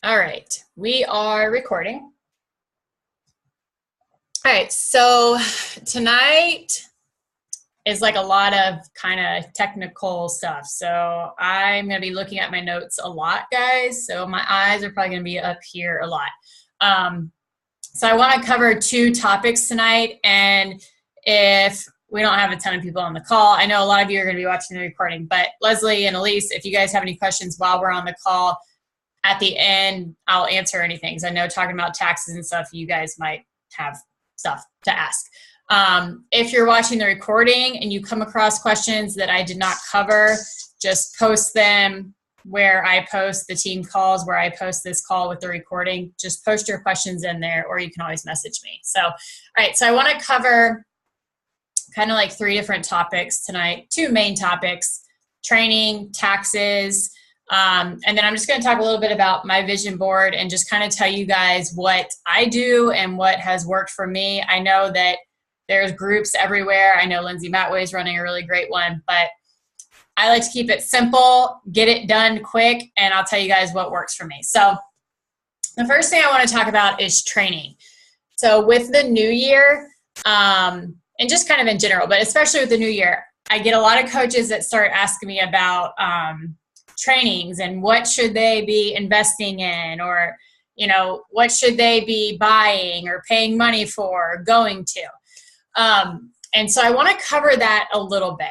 All right, we are recording. All right, so tonight is like a lot of kind of technical stuff. So I'm going to be looking at my notes a lot, guys. So my eyes are probably going to be up here a lot. So I want to cover two topics tonight. And if we don't have a ton of people on the call, I know a lot of you are going to be watching the recording, but Leslie and Elise, if you guys have any questions while we're on the call, at the end, I'll answer anything. So I know talking about taxes and stuff, you guys might have stuff to ask. If you're watching the recording and you come across questions that I did not cover, just post them where I post the team calls, where I post this call with the recording. Just post your questions in there, or you can always message me. So, all right, so I want to cover kind of like three different topics tonight, two main topics: training, taxes, and then I'm just going to talk a little bit about my vision board and just kind of tell you guys what I do and what has worked for me. I know that there's groups everywhere. I know Lindsay Matway is running a really great one, but I like to keep it simple, get it done quick, and I'll tell you guys what works for me. So the first thing I want to talk about is training. So with the new year, and just kind of in general, but especially with the new year, I get a lot of coaches that start asking me about trainings and what should they be investing in, or what should they be buying or paying money for or going to. And so I want to cover that a little bit.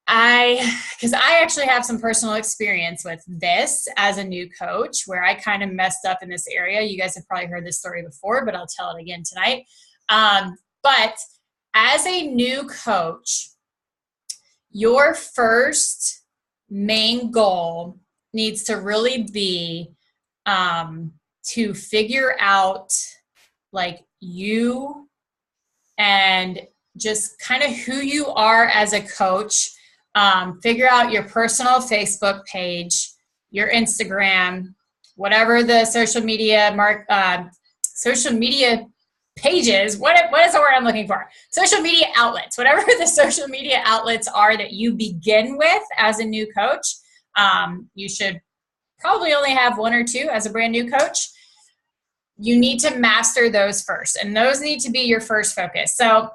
Because I actually have some personal experience with this as a new coach, where I kind of messed up in this area. You guys have probably heard this story before, but I'll tell it again tonight. But as a new coach, your first main goal needs to really be to figure out like you and just kind of who you are as a coach. Figure out your personal Facebook page, your Instagram, whatever the social media pages, what is the word I'm looking for? Social media outlets, whatever the social media outlets are that you begin with as a new coach. You should probably only have one or two as a brand new coach. You need to master those first, and those need to be your first focus. So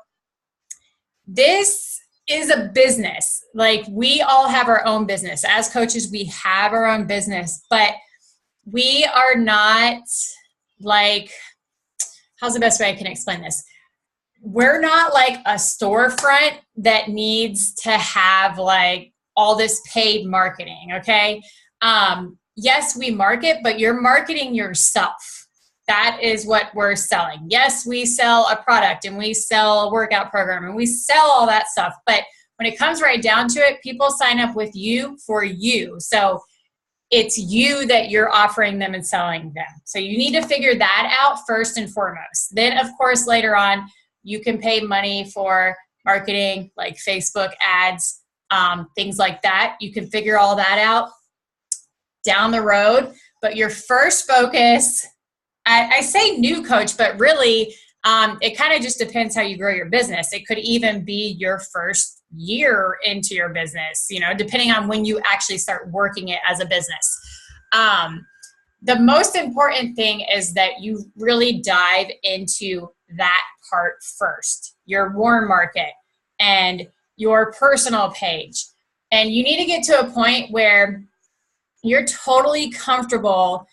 this is a business. Like, we all have our own business. As coaches, we have our own business, but we are not like, how's the best way I can explain this? We're not like a storefront that needs to have like all this paid marketing, okay? Yes, we market, but you're marketing yourself. That is what we're selling. Yes, we sell a product and we sell a workout program and we sell all that stuff. But when it comes right down to it, people sign up with you for you. So it's you that you're offering them and selling them. So you need to figure that out first and foremost. Then, of course, later on, you can pay money for marketing, like Facebook ads, things like that. You can figure all that out down the road. But your first focus, I say new coach, but really it kind of just depends how you grow your business. It could even be your first year into your business, depending on when you actually start working it as a business. The most important thing is that you really dive into that part first, your warm market and your personal page. And you need to get to a point where you're totally comfortable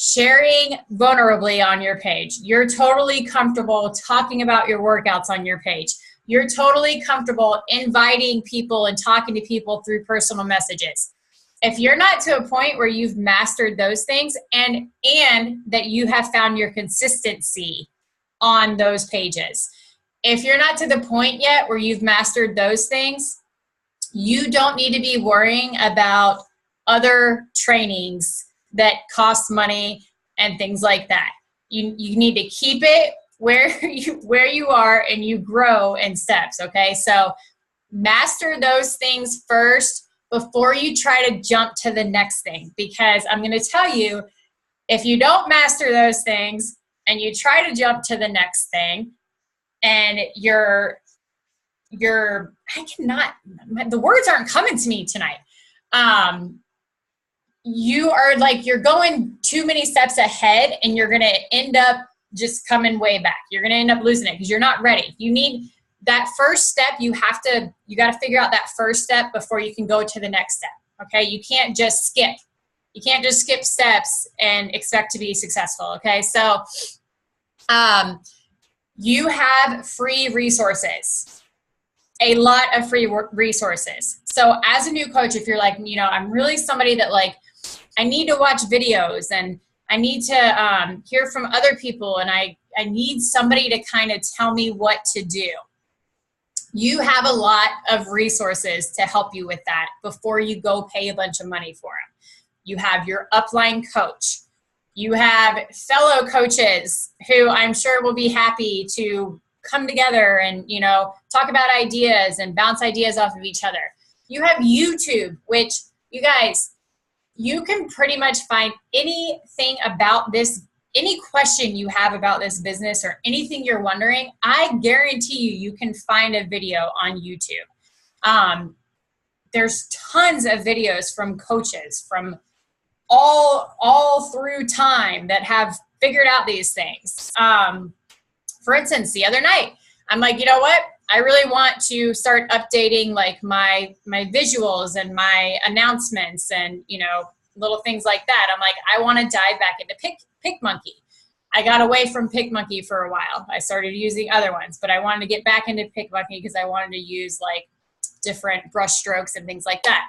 sharing vulnerably on your page. You're totally comfortable talking about your workouts on your page. You're totally comfortable inviting people and talking to people through personal messages. If you're not to a point where you've mastered those things and that you have found your consistency on those pages, if you're not to the point yet where you've mastered those things, you don't need to be worrying about other trainings that cost money and things like that. You need to keep it where you are, and you grow in steps, okay? So master those things first before you try to jump to the next thing, because I'm going to tell you, if you don't master those things and you try to jump to the next thing, and the words aren't coming to me tonight. You're going too many steps ahead and you're going to end up just coming way back. You're going to end up losing it because you're not ready. You need that first step. You got to figure out that first step before you can go to the next step. Okay. You can't just skip. You can't just skip steps and expect to be successful. Okay. So, you have free resources, a lot of free resources. So as a new coach, if you're like, I'm really somebody that like, I need to watch videos and I need to hear from other people and I need somebody to kind of tell me what to do. You have a lot of resources to help you with that before you go pay a bunch of money for them. You have your upline coach. You have fellow coaches who I'm sure will be happy to come together and, talk about ideas and bounce ideas off of each other. You have YouTube, which you guys, you can pretty much find anything about this, any question you have about this business or anything you're wondering, I guarantee you can find a video on YouTube. There's tons of videos from coaches from all through time that have figured out these things. For instance, the other night, I'm like, you know what? I really want to start updating like my visuals and my announcements and, little things like that. I'm like, I want to dive back into PicMonkey. I got away from PicMonkey for a while. I started using other ones, but I wanted to get back into PicMonkey because I wanted to use like different brush strokes and things like that.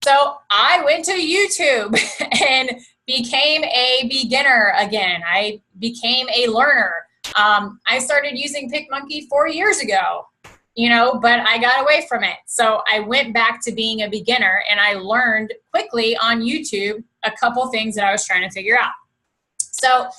So I went to YouTube and became a beginner again. I became a learner. I started using PicMonkey 4 years ago, but I got away from it. So I went back to being a beginner and I learned quickly on YouTube a couple things that I was trying to figure out. So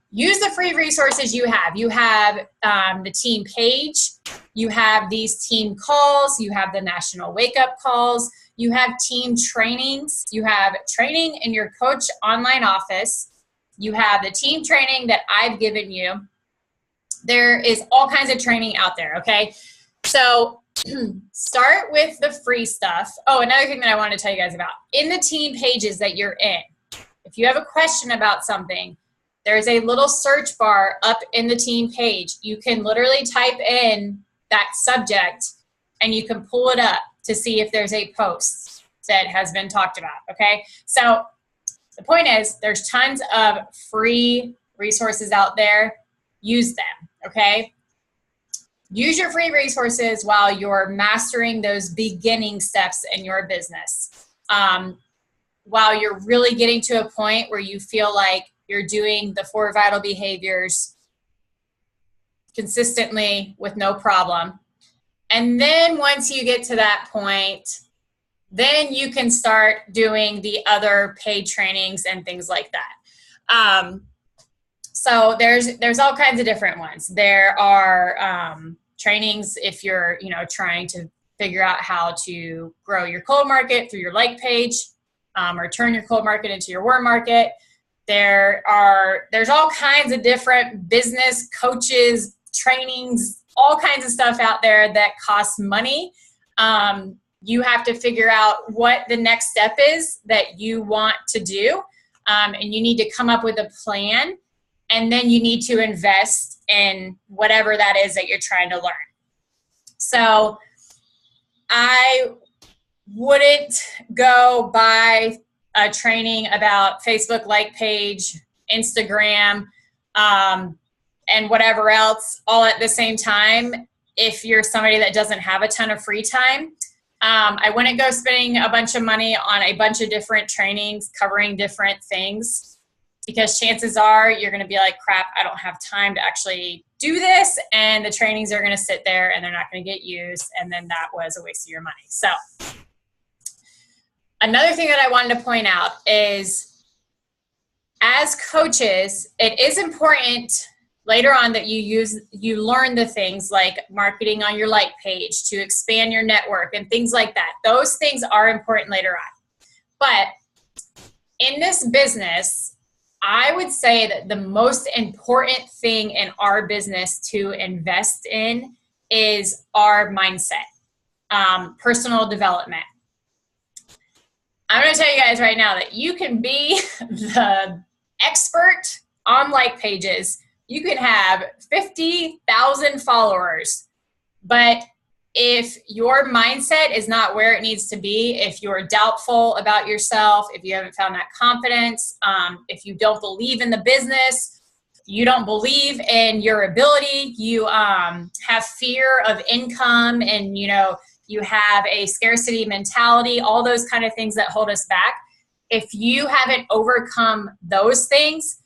use the free resources you have. You have the team page. You have these team calls. You have the national wake up calls. You have team trainings. You have training in your coach online office. You have the team training that I've given you. There is all kinds of training out there, okay? So start with the free stuff. Oh, another thing that I wanted to tell you guys about. In the team pages that you're in, if you have a question about something, there's a little search bar up in the team page. You can literally type in that subject and you can pull it up to see if there's a post that has been talked about, okay? So the point is there's tons of free resources out there. Use them, okay? Use your free resources while you're mastering those beginning steps in your business. While you're really getting to a point where you feel like you're doing the 4 vital behaviors consistently with no problem. And then once you get to that point, then you can start doing the other paid trainings and things like that. So there's all kinds of different ones. There are trainings if you're trying to figure out how to grow your cold market through your like page, or turn your cold market into your warm market. There's all kinds of different business coaches, trainings, all kinds of stuff out there that costs money. You have to figure out what the next step is that you want to do. And you need to come up with a plan. And then you need to invest in whatever that is that you're trying to learn. So I wouldn't go buy a training about Facebook like page, Instagram, and whatever else all at the same time if you're somebody that doesn't have a ton of free time. I wouldn't go spending a bunch of money on a bunch of different trainings covering different things, because chances are you're going to be like, crap, I don't have time to actually do this. And the trainings are going to sit there and they're not going to get used. And then that was a waste of your money. So another thing that I wanted to point out is, as coaches, it is important later on that you learn the things like marketing on your like page to expand your network and things like that. Those things are important later on. But in this business, I would say that the most important thing in our business to invest in is our mindset, personal development. I'm going to tell you guys right now that you can be the expert on like pages. You can have 50,000 followers, but if your mindset is not where it needs to be, if you're doubtful about yourself, if you haven't found that confidence, if you don't believe in the business, you don't believe in your ability, you have fear of income, and you have a scarcity mentality, all those kind of things that hold us back. If you haven't overcome those things,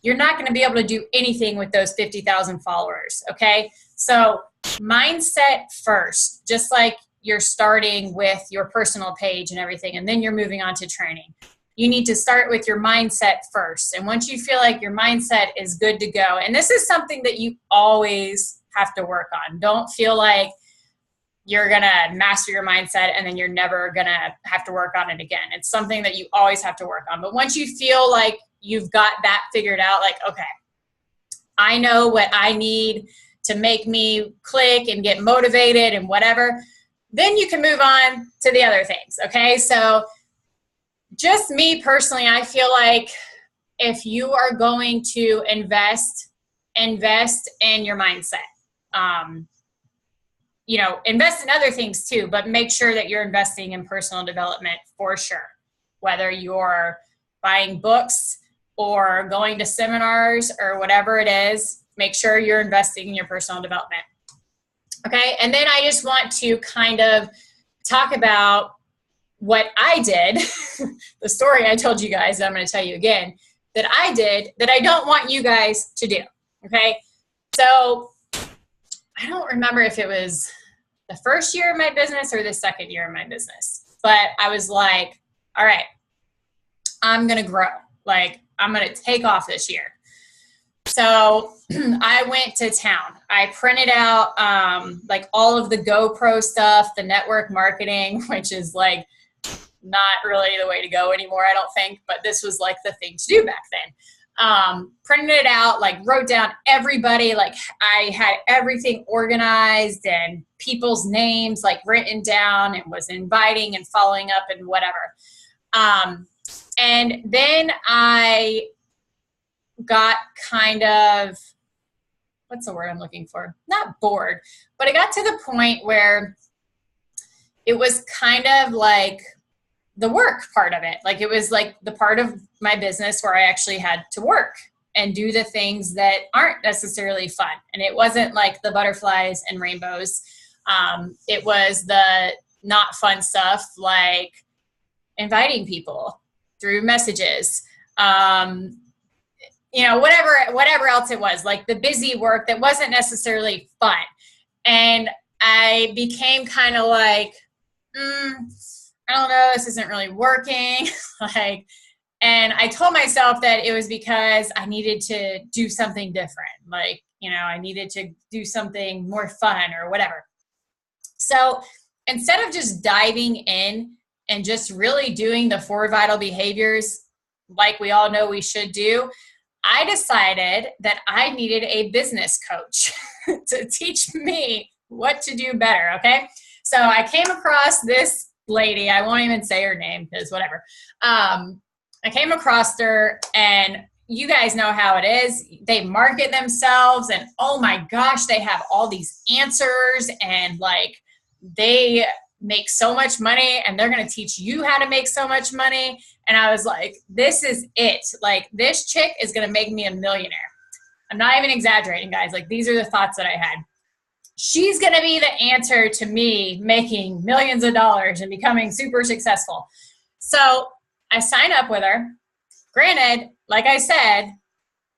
you're not going to be able to do anything with those 50,000 followers, okay? So mindset first, just like you're starting with your personal page and everything, and then you're moving on to training. You need to start with your mindset first. And once you feel like your mindset is good to go, and this is something that you always have to work on. Don't feel like you're going to master your mindset and then you're never going to have to work on it again. It's something that you always have to work on. But once you feel like you've got that figured out, like, okay, I know what I need to make me click and get motivated and whatever, then you can move on to the other things, okay? So just me personally, I feel like if you are going to invest in your mindset. Invest in other things too, but make sure that you're investing in personal development for sure. Whether you're buying books or going to seminars or whatever it is, make sure you're investing in your personal development. Okay, and then I just want to kind of talk about what I did, the story I told you guys that I'm going to tell you again, that I did that I don't want you guys to do. Okay, so I don't remember if it was the first year of my business or the second year of my business, but I was like, all right, I'm going to grow. Like, I'm going to take off this year. So I went to town. I printed out like all of the GoPro stuff, the network marketing, which is like not really the way to go anymore, I don't think, but this was like the thing to do back then. Printed it out, like wrote down everybody, like I had everything organized and people's names like written down and was inviting and following up and whatever. And then I got kind of, what's the word I'm looking for? Not bored, but I got to the point where it was kind of like the work part of it. Like it was like the part of my business where I actually had to work and do the things that aren't necessarily fun. And it wasn't like the butterflies and rainbows. It was the not fun stuff, like inviting people through messages, whatever else it was, like the busy work that wasn't necessarily fun. And I became kind of like, I don't know, this isn't really working. And I told myself that it was because I needed to do something different. Like, I needed to do something more fun or whatever. So instead of just diving in and just really doing the 4 vital behaviors like we all know we should do, I decided that I needed a business coach to teach me what to do better, okay? So I came across this lady, I won't even say her name because whatever. I came across her, and you guys know how it is. They market themselves, and oh my gosh, they have all these answers, and like they make so much money, and they're going to teach you how to make so much money. And I was like, this is it. Like, this chick is going to make me a millionaire. I'm not even exaggerating, guys. Like, these are the thoughts that I had. She's going to be the answer to me making millions of dollars and becoming super successful. So I signed up with her. Granted, like I said,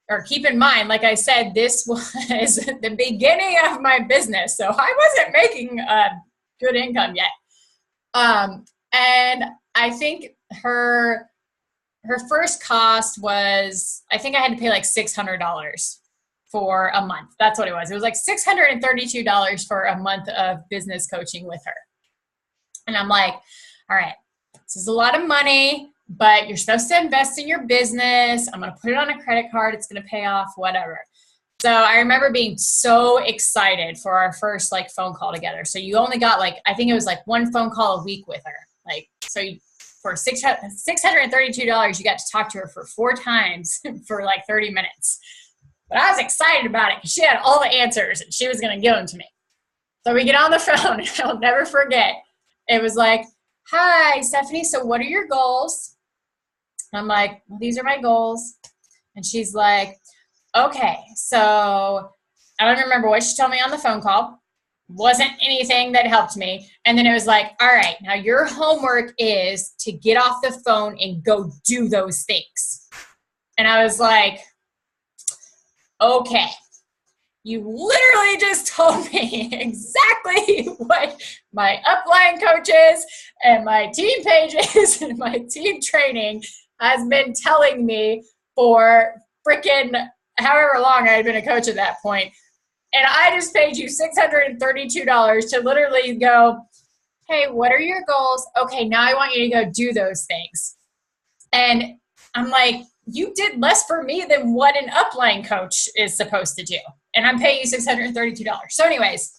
or keep in mind, like I said, this was the beginning of my business. So I wasn't making good income yet. And I think her first cost was, I think I had to pay like $600 for a month. That's what it was. It was like $632 for a month of business coaching with her. And I'm like, all right, this is a lot of money, but you're supposed to invest in your business. I'm going to put it on a credit card. It's going to pay off, whatever. So I remember being so excited for our first phone call together. So you only got I think it was 1 phone call a week with her. So for $632, you got to talk to her for 4 times for like 30 minutes. But I was excited about it because she had all the answers and she was going to give them to me. So we get on the phone, and I'll never forget. It was like, hi, Stephanie, so what are your goals? And I'm like, well, these are my goals. And she's like, okay, so I don't remember what she told me on the phone call. Wasn't anything that helped me. And then it was like, all right, now your homework is to get off the phone and go do those things. And I was like, okay, you literally just told me exactly what my upline coaches and my team pages and my team training has been telling me for freaking however long I had been a coach at that point. And I just paid you $632 to literally go, hey, what are your goals? Okay, now I want you to go do those things. And I'm like, you did less for me than what an upline coach is supposed to do. And I'm paying you $632. So anyways,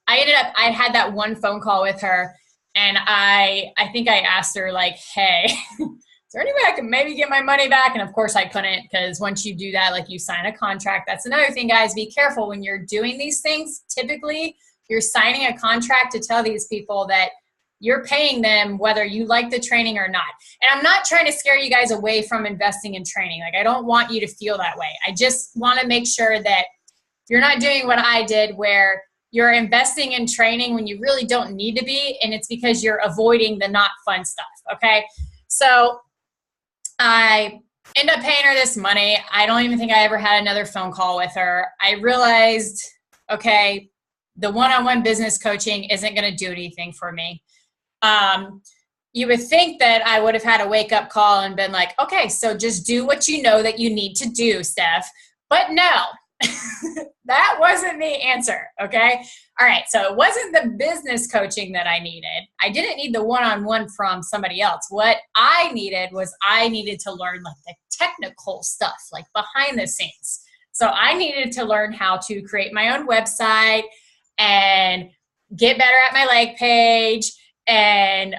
I had that one phone call with her, and I think I asked her like, hey, is there any way I can maybe get my money back? And of course I couldn't, because once you do that, like you sign a contract. That's another thing, guys. Be careful when you're doing these things. Typically, you're signing a contract to tell these people that you're paying them whether you like the training or not. And I'm not trying to scare you guys away from investing in training. Like, I don't want you to feel that way. I just want to make sure that you're not doing what I did, where you're investing in training when you really don't need to be, and it's because you're avoiding the not fun stuff, okay? So I end up paying her this money. I don't even think I ever had another phone call with her. I realized, okay, the one-on-one business coaching isn't going to do anything for me. You would think that I would have had a wake-up call and been like, okay, so just do what you know that you need to do, Steph. But no, that wasn't the answer, okay? All right, so it wasn't the business coaching that I needed. I didn't need the one-on-one from somebody else. What I needed was I needed to learn like the technical stuff, like behind the scenes. So I needed to learn how to create my own website and get better at my like page and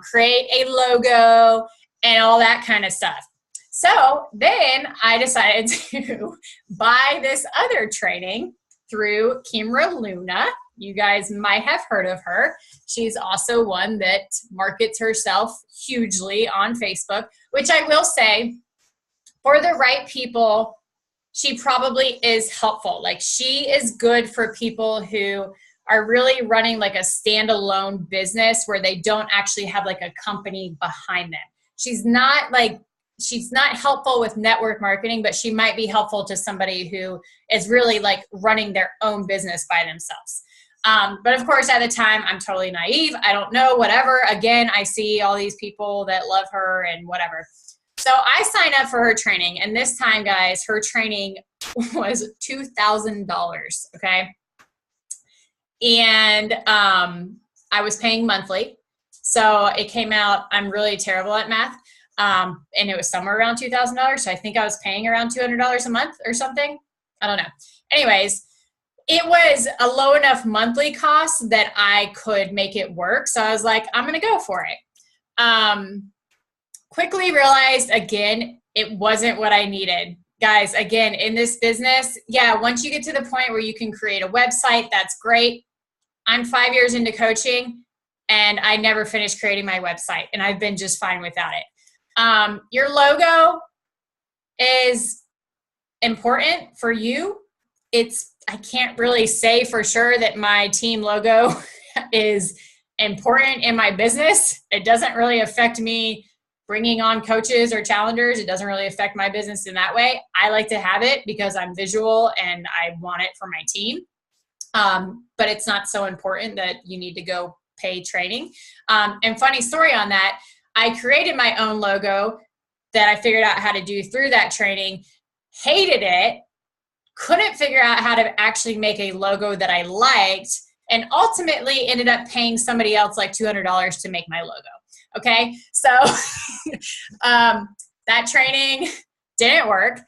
create a logo and all that kind of stuff. So then I decided to buy this other training through Kimra Luna. You guys might have heard of her. She's also one that markets herself hugely on Facebook, which I will say, for the right people, she probably is helpful. Like, she is good for people who are really running like a standalone business where they don't actually have like a company behind them. She's not helpful with network marketing, but she might be helpful to somebody who is really like running their own business by themselves. But of course, at the time, I'm totally naive. I don't know, whatever. Again, I see all these people that love her and whatever. So I signed up for her training. And this time, guys, her training was $2,000, okay? And I was paying monthly. So it came out, I'm really terrible at math. And it was somewhere around $2,000. So I think I was paying around $200 a month or something. I don't know. Anyways, it was a low enough monthly cost that I could make it work. So I was like, I'm going to go for it. Quickly realized, again, it wasn't what I needed. Guys, again, in this business, yeah, once you get to the point where you can create a website, that's great. I'm 5 years into coaching, and I never finished creating my website, and I've been just fine without it. Your logo is important for you. I can't really say for sure that my team logo is important in my business. It doesn't really affect me bringing on coaches or challengers. It doesn't really affect my business in that way. I like to have it because I'm visual and I want it for my team. But it's not so important that you need to go pay training. And funny story on that, I created my own logo that I figured out how to do through that training, hated it, couldn't figure out how to actually make a logo that I liked, and ultimately ended up paying somebody else like $200 to make my logo. Okay, so that training didn't work.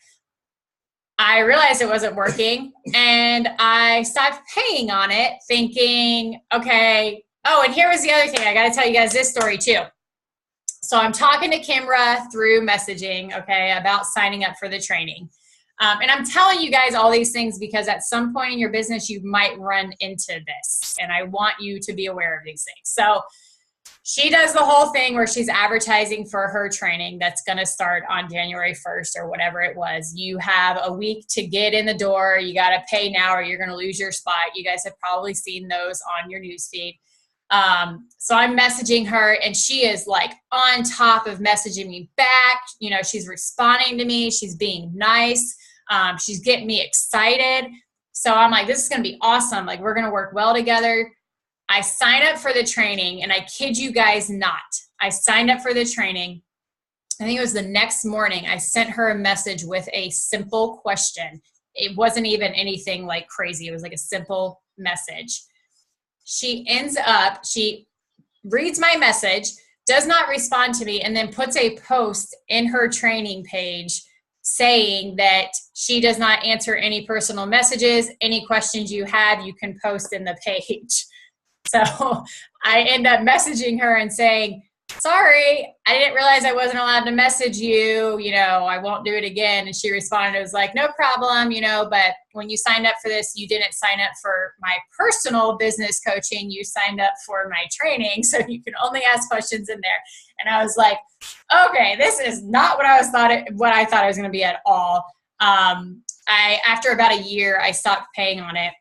I realized it wasn't working, and I stopped paying on it thinking, okay, oh, and here was the other thing. I got to tell you guys this story too. So I'm talking to Kimra through messaging, okay, about signing up for the training. And I'm telling you guys all these things because at some point in your business, you might run into this. And I want you to be aware of these things. So she does the whole thing where she's advertising for her training that's going to start on January 1st or whatever it was. You have a week to get in the door. You got to pay now or you're going to lose your spot. You guys have probably seen those on your newsfeed. So I'm messaging her and she is like on top of messaging me back. You know, she's responding to me. She's being nice. She's getting me excited. So I'm like, this is going to be awesome. Like, we're going to work well together. I signed up for the training and I kid you guys not. I signed up for the training. I think it was the next morning. I sent her a message with a simple question. It wasn't even anything like crazy. It was like a simple message. She reads my message, does not respond to me, and then puts a post in her training page saying that she does not answer any personal messages. Any questions you have, you can post in the page. So I end up messaging her and saying, sorry, I didn't realize I wasn't allowed to message you. You know, I won't do it again. And she responded, it was like, no problem, you know, but when you signed up for this, you didn't sign up for my personal business coaching. You signed up for my training. So you can only ask questions in there. And I was like, okay, this is not what I thought it was going to be at all. After about a year, I stopped paying on it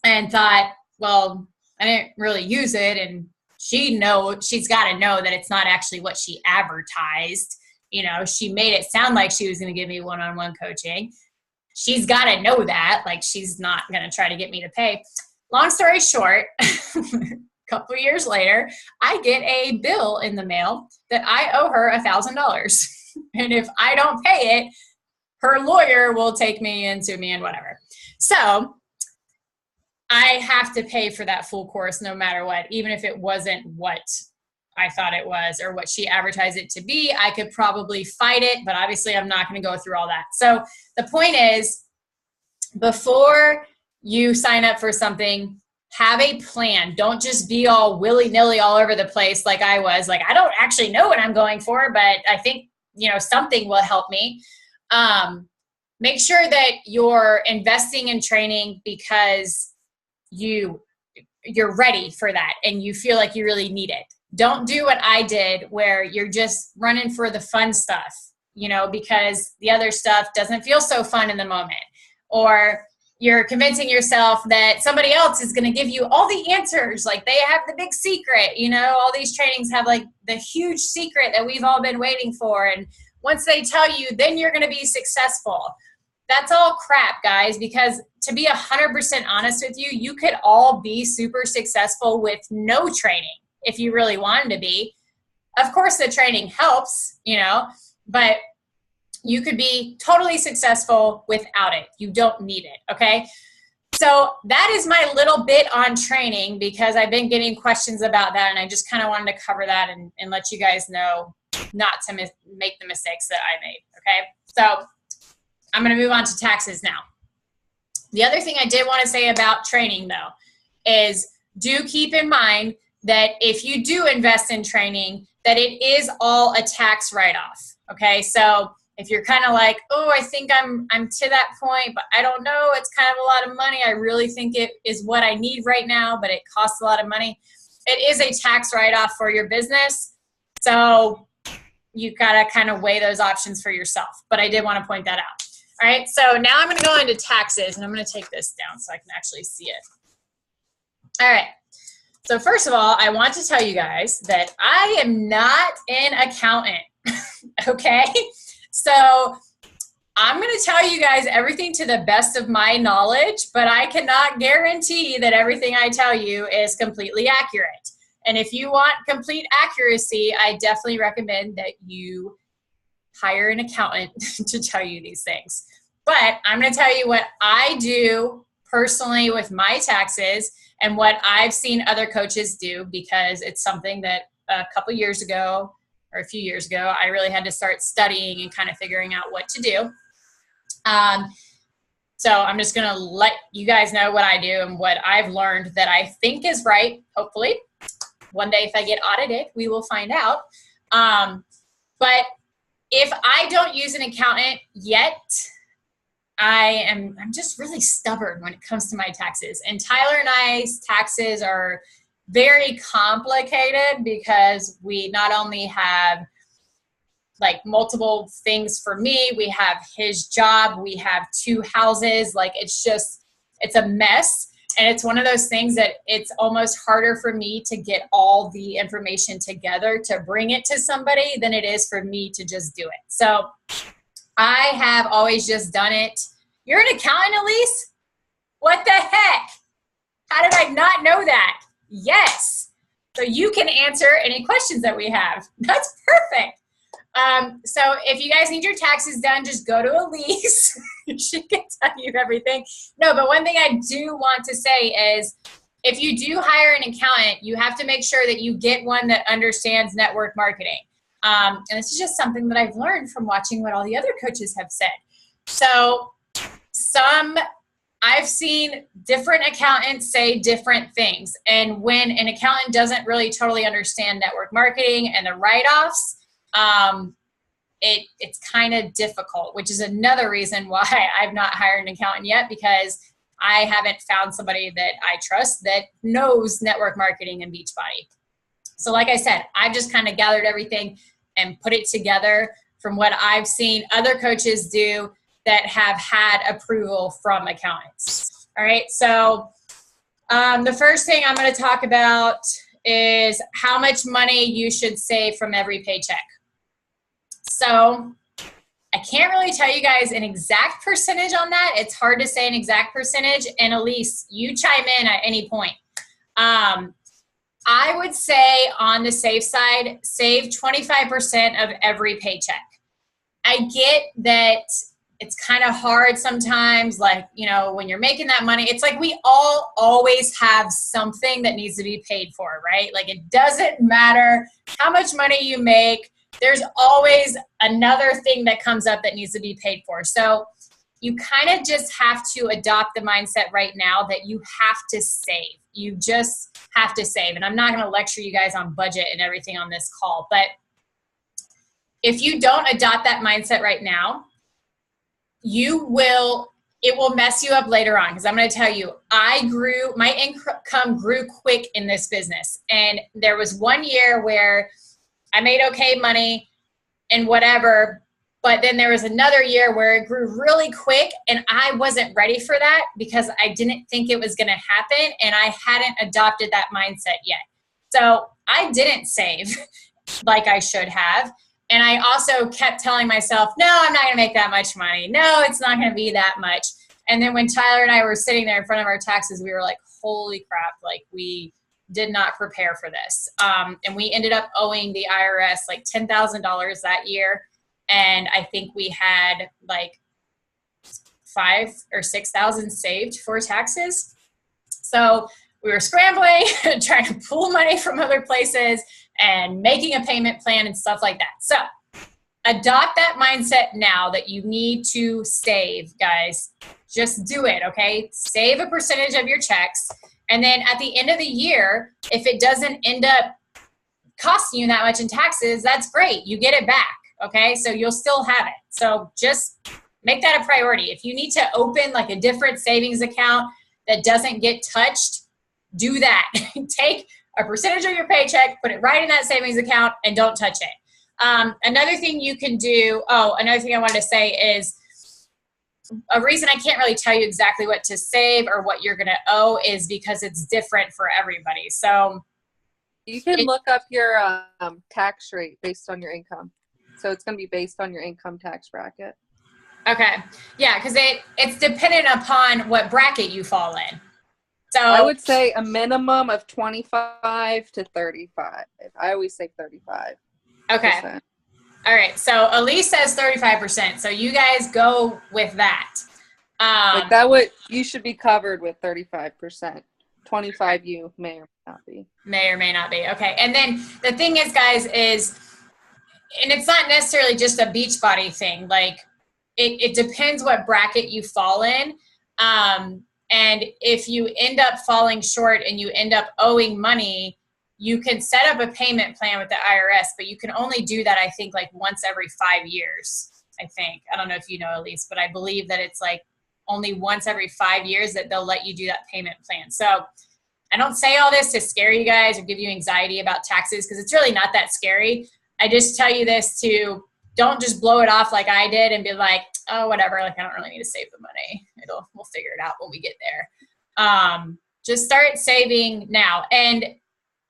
and thought, well, I didn't really use it. And she's got to know that it's not actually what she advertised. You know, she made it sound like she was going to give me one-on-one coaching. She's got to know that, like, she's not going to try to get me to pay. Long story short, a couple of years later, I get a bill in the mail that I owe her $1,000. And if I don't pay it, her lawyer will take me and sue me and whatever. So I have to pay for that full course no matter what, even if it wasn't what I thought it was or what she advertised it to be. I could probably fight it, but obviously I'm not going to go through all that. So the point is, before you sign up for something, have a plan. Don't just be all willy-nilly all over the place like I was. Like, I don't actually know what I'm going for, but I think, you know, something will help me. Make sure that you're investing in training because you're ready for that and you feel like you really need it. Don't do what I did where you're just running for the fun stuff, you know, because the other stuff doesn't feel so fun in the moment. Or you're convincing yourself that somebody else is going to give you all the answers. Like, they have the big secret, you know, all these trainings have like the huge secret that we've all been waiting for. And once they tell you, then you're going to be successful. That's all crap, guys, because to be 100% honest with you, you could all be super successful with no training if you really wanted to be. Of course, the training helps, you know, but you could be totally successful without it. You don't need it, okay? So that is my little bit on training because I've been getting questions about that, and I just kind of wanted to cover that and let you guys know not to make the mistakes that I made, okay? So I'm going to move on to taxes now. The other thing I did want to say about training, though, is do keep in mind that if you do invest in training, that it is all a tax write-off, okay? So if you're kind of like, oh, I think I'm to that point, but I don't know, it's kind of a lot of money. I really think it is what I need right now, but it costs a lot of money. It is a tax write-off for your business. So you've got to kind of weigh those options for yourself. But I did want to point that out. All right, so now I'm going to go into taxes, and I'm going to take this down so I can actually see it. All right, so first of all, I want to tell you guys that I am not an accountant, okay? So I'm going to tell you guys everything to the best of my knowledge, but I cannot guarantee that everything I tell you is completely accurate. And if you want complete accuracy, I definitely recommend that you hire an accountant to tell you these things. But I'm going to tell you what I do personally with my taxes and what I've seen other coaches do, because it's something that a couple years ago or a few years ago, I really had to start studying and kind of figuring out what to do. So I'm just going to let you guys know what I do and what I've learned that I think is right, hopefully. One day if I get audited, we will find out. But if I don't use an accountant yet, I'm just really stubborn when it comes to my taxes. And Tyler and I's taxes are very complicated because we not only have like multiple things for me, we have his job, we have 2 houses. Like it's a mess. And it's one of those things that it's almost harder for me to get all the information together to bring it to somebody than it is for me to just do it. So I have always just done it. You're an accountant, Elise? What the heck? How did I not know that? Yes. So you can answer any questions that we have. That's perfect. So if you guys need your taxes done, just go to Elise. She can tell you everything. No, but one thing I do want to say is if you do hire an accountant, you have to make sure that you get one that understands network marketing. And this is just something that I've learned from watching what all the other coaches have said. So I've seen different accountants say different things. And when an accountant doesn't really totally understand network marketing and the write-offs, it's kind of difficult, which is another reason why I've not hired an accountant yet, because I haven't found somebody that I trust that knows network marketing and Beachbody. So like I said, I've just kind of gathered everything and put it together from what I've seen other coaches do that have had approval from accountants. All right, so the first thing I'm going to talk about is how much money you should save from every paycheck. So I can't really tell you guys an exact percentage on that. It's hard to say an exact percentage. And Elise, you chime in at any point. I would say on the safe side, save 25% of every paycheck. I get that it's kind of hard sometimes, like, you know, when you're making that money, it's like we all always have something that needs to be paid for, right? Like it doesn't matter how much money you make, there's always another thing that comes up that needs to be paid for. So you kind of just have to adopt the mindset right now that you have to save. You just have to save. And I'm not going to lecture you guys on budget and everything on this call, but if you don't adopt that mindset right now, it will mess you up later on. Because I'm going to tell you, my income grew quick in this business. And there was one year where I made okay money and whatever, but then there was another year where it grew really quick and I wasn't ready for that because I didn't think it was going to happen and I hadn't adopted that mindset yet. So I didn't save like I should have. And I also kept telling myself, no, I'm not going to make that much money. No, it's not going to be that much. And then when Tyler and I were sitting there in front of our taxes, we were like, holy crap, like we did not prepare for this. And we ended up owing the IRS like $10,000 that year. And I think we had like 5,000 or 6,000 saved for taxes. So we were scrambling, trying to pull money from other places and making a payment plan and stuff like that. So adopt that mindset now that you need to save, guys. Just do it, okay? Save a percentage of your checks. And then at the end of the year, if it doesn't end up costing you that much in taxes, that's great. You get it back, okay? So you'll still have it. So just make that a priority. If you need to open like a different savings account that doesn't get touched, do that. Take a percentage of your paycheck, put it right in that savings account, and don't touch it. Another thing you can do, another thing I wanted to say is, a reason I can't really tell you exactly what to save or what you're going to owe is because it's different for everybody. So you can look up your tax rate based on your income. So it's going to be based on your income tax bracket. Okay. Yeah, because it's dependent upon what bracket you fall in. So I would say a minimum of 25 to 35. I always say 35. Okay. All right. So Elise says 35%. So you guys go with that. You should be covered with 35%. 25 you may or may not be. May or may not be. Okay. And then the thing is, guys, and it's not necessarily just a Beachbody thing. Like it depends what bracket you fall in. And if you end up falling short and you end up owing money, you can set up a payment plan with the IRS, but you can only do that, I think, like once every 5 years. I think. I don't know if you know, Elise, but I believe that it's like only once every 5 years that they'll let you do that payment plan. So I don't say all this to scare you guys or give you anxiety about taxes, because it's really not that scary. I just tell you this to don't just blow it off like I did and be like, oh, whatever, like I don't really need to save the money. We'll figure it out when we get there. Just start saving now. And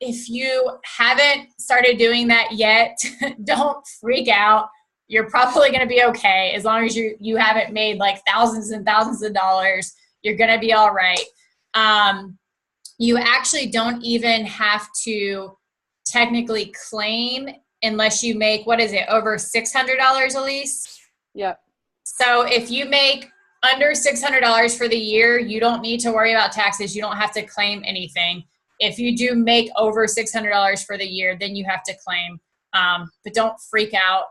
if you haven't started doing that yet, don't freak out. You're probably going to be okay. As long as you haven't made like thousands and thousands of dollars, you're going to be all right. You actually don't even have to technically claim unless you make, what is it, over $600, Elise? Yep. So if you make under $600 for the year, you don't need to worry about taxes. You don't have to claim anything. If you do make over $600 for the year, then you have to claim. But don't freak out.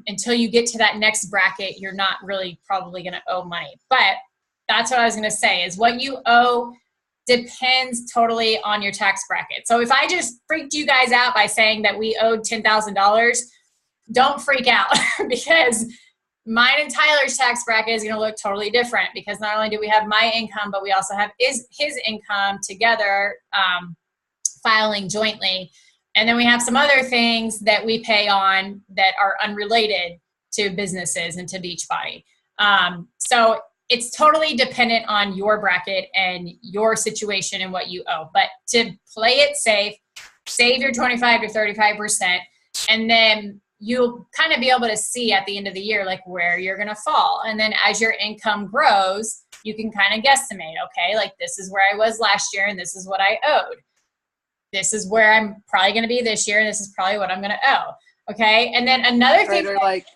Until you get to that next bracket, you're not really probably going to owe money. But that's what I was going to say, is what you owe depends totally on your tax bracket. So if I just freaked you guys out by saying that we owed $10,000, don't freak out because mine and Tyler's tax bracket is going to look totally different, because not only do we have my income, but we also have his income together, filing jointly. And then we have some other things that we pay on that are unrelated to businesses and to Beachbody. So it's totally dependent on your bracket and your situation and what you owe. But to play it safe, save your 25 to 35%, and then you'll kind of be able to see at the end of the year like where you're going to fall. And then as your income grows, you can kind of guesstimate, okay, like this is where I was last year and this is what I owed. This is where I'm probably going to be this year, and this is probably what I'm going to owe. Okay. And then another thing. Or like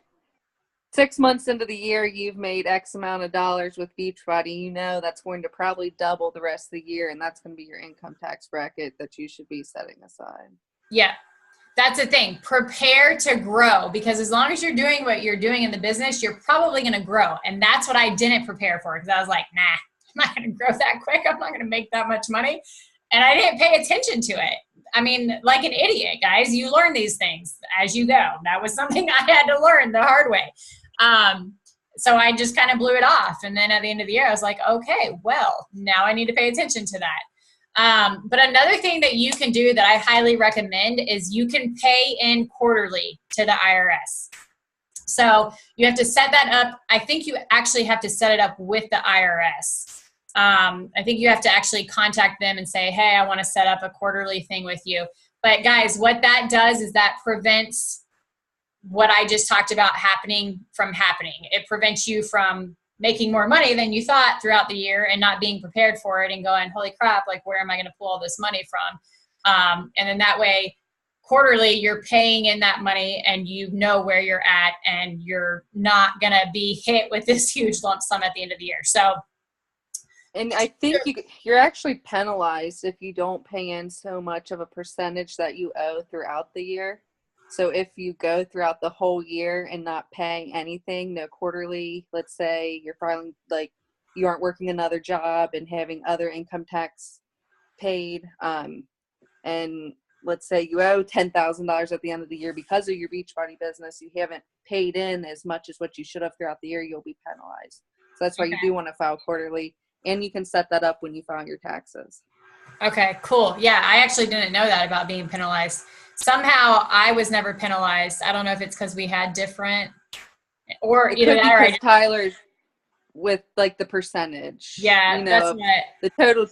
6 months into the year, you've made X amount of dollars with Beachbody. You know that's going to probably double the rest of the year, and that's going to be your income tax bracket that you should be setting aside. Yeah. That's the thing. Prepare to grow, because as long as you're doing what you're doing in the business, you're probably going to grow. And that's what I didn't prepare for, because I was like, nah, I'm not going to grow that quick. I'm not going to make that much money. And I didn't pay attention to it. I mean, like an idiot, guys. You learn these things as you go. That was something I had to learn the hard way. So I just kind of blew it off. And then at the end of the year, I was like, okay, well, now I need to pay attention to that. But another thing that you can do that I highly recommend is you can pay in quarterly to the IRS. So you have to set that up. I think you actually have to set it up with the IRS. I think you have to actually contact them and say, hey, I want to set up a quarterly thing with you. But guys, what that does is that prevents what I just talked about happening from happening. It prevents you from making more money than you thought throughout the year and not being prepared for it and going, holy crap, like where am I going to pull all this money from? And then that way, quarterly, you're paying in that money and you know where you're at, and you're not going to be hit with this huge lump sum at the end of the year. So, and I think you're actually penalized if you don't pay in so much of a percentage that you owe throughout the year. So if you go throughout the whole year and not paying anything, no quarterly, let's say you're filing, like you aren't working another job and having other income tax paid, and let's say you owe $10,000 at the end of the year because of your Beachbody business, you haven't paid in as much as what you should have throughout the year, you'll be penalized. So that's why you do want to file quarterly, and you can set that up when you file your taxes. Okay, cool. Yeah, I actually didn't know that about being penalized. Somehow I was never penalized. I don't know if it's because we had different, or either that or Tyler's with like the percentage. Yeah, you know, that's what the total.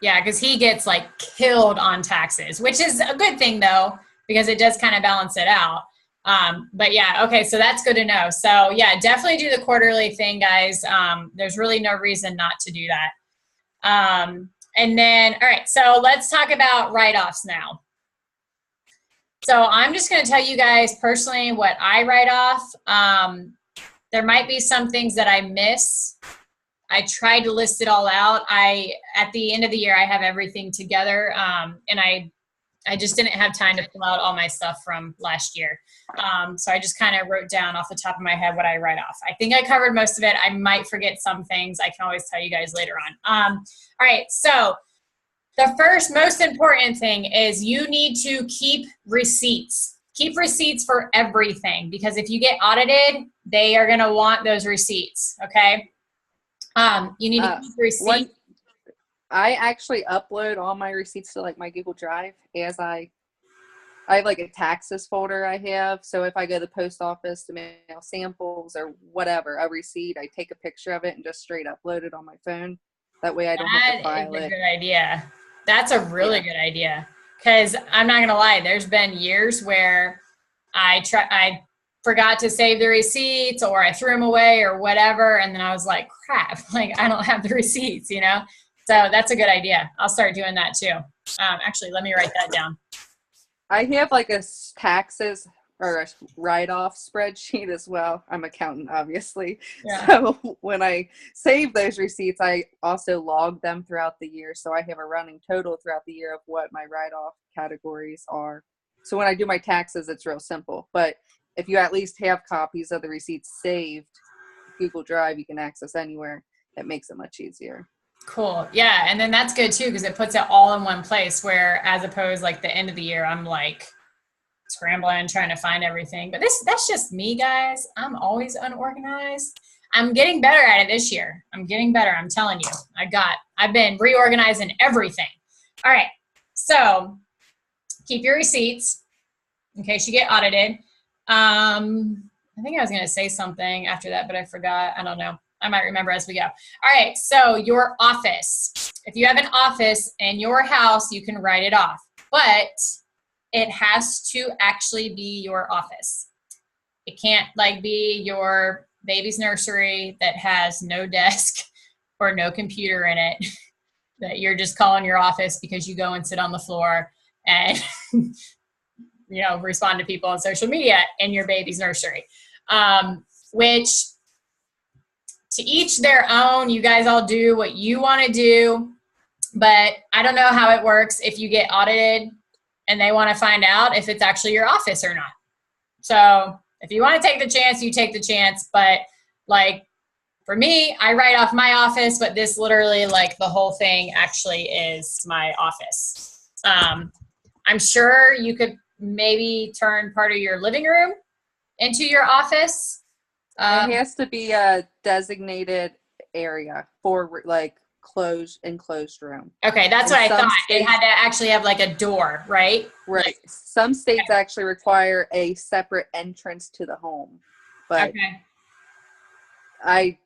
Yeah, because he gets like killed on taxes, which is a good thing though, because it does kind of balance it out. But yeah, okay, so that's good to know. So yeah, definitely do the quarterly thing, guys. There's really no reason not to do that. And then, all right, so let's talk about write-offs now. So I'm just going to tell you guys personally what I write off. There might be some things that I miss. I tried to list it all out. At the end of the year, I have everything together, and I just didn't have time to pull out all my stuff from last year. So I just kind of wrote down off the top of my head what I write off. I think I covered most of it. I might forget some things. I can always tell you guys later on. All right, so The first most important thing is you need to keep receipts. Keep receipts for everything, because if you get audited, they are going to want those receipts. Okay. You need to keep receipts. I actually upload all my receipts to like my Google Drive I have like a taxes folder I have. So if I go to the post office to mail samples or whatever, a receipt, I take a picture of it and just straight upload it on my phone. That way I don't have to file it. That's a good idea. That's a really good idea. Because I'm not going to lie, there's been years where I forgot to save the receipts, or I threw them away or whatever. And then I was like, crap, like I don't have the receipts, you know? So that's a good idea. I'll start doing that too. Actually, let me write that down. I have like a taxes or a write-off spreadsheet as well. I'm an accountant, obviously. Yeah. So when I save those receipts, I also log them throughout the year. So I have a running total throughout the year of what my write-off categories are. So when I do my taxes, it's real simple. But if you at least have copies of the receipts saved, Google Drive, you can access anywhere. That makes it much easier. Cool. Yeah. And then that's good too, because it puts it all in one place, where as opposed like the end of the year, I'm like scrambling, trying to find everything. But that's just me, guys. I'm always unorganized. I'm getting better at it this year. I'm getting better. I'm telling you, I've been reorganizing everything. All right. So keep your receipts in case you get audited. I think I was going to say something after that, but I forgot. I don't know. I might remember as we go. All right, so your office. If you have an office in your house, you can write it off, but it has to actually be your office. It can't like be your baby's nursery that has no desk or no computer in it, that you're just calling your office because you go and sit on the floor and respond to people on social media in your baby's nursery, which to each their own. You guys all do what you want to do, but I don't know how it works if you get audited and they want to find out if it's actually your office or not. So if you want to take the chance, you take the chance. But like for me, I write off my office, but this literally like the whole thing actually is my office. I'm sure you could maybe turn part of your living room into your office. It has to be a designated area for like enclosed room. Okay, that's what I thought. It had to actually have like a door, right? Right. Like, some states actually require a separate entrance to the home, but I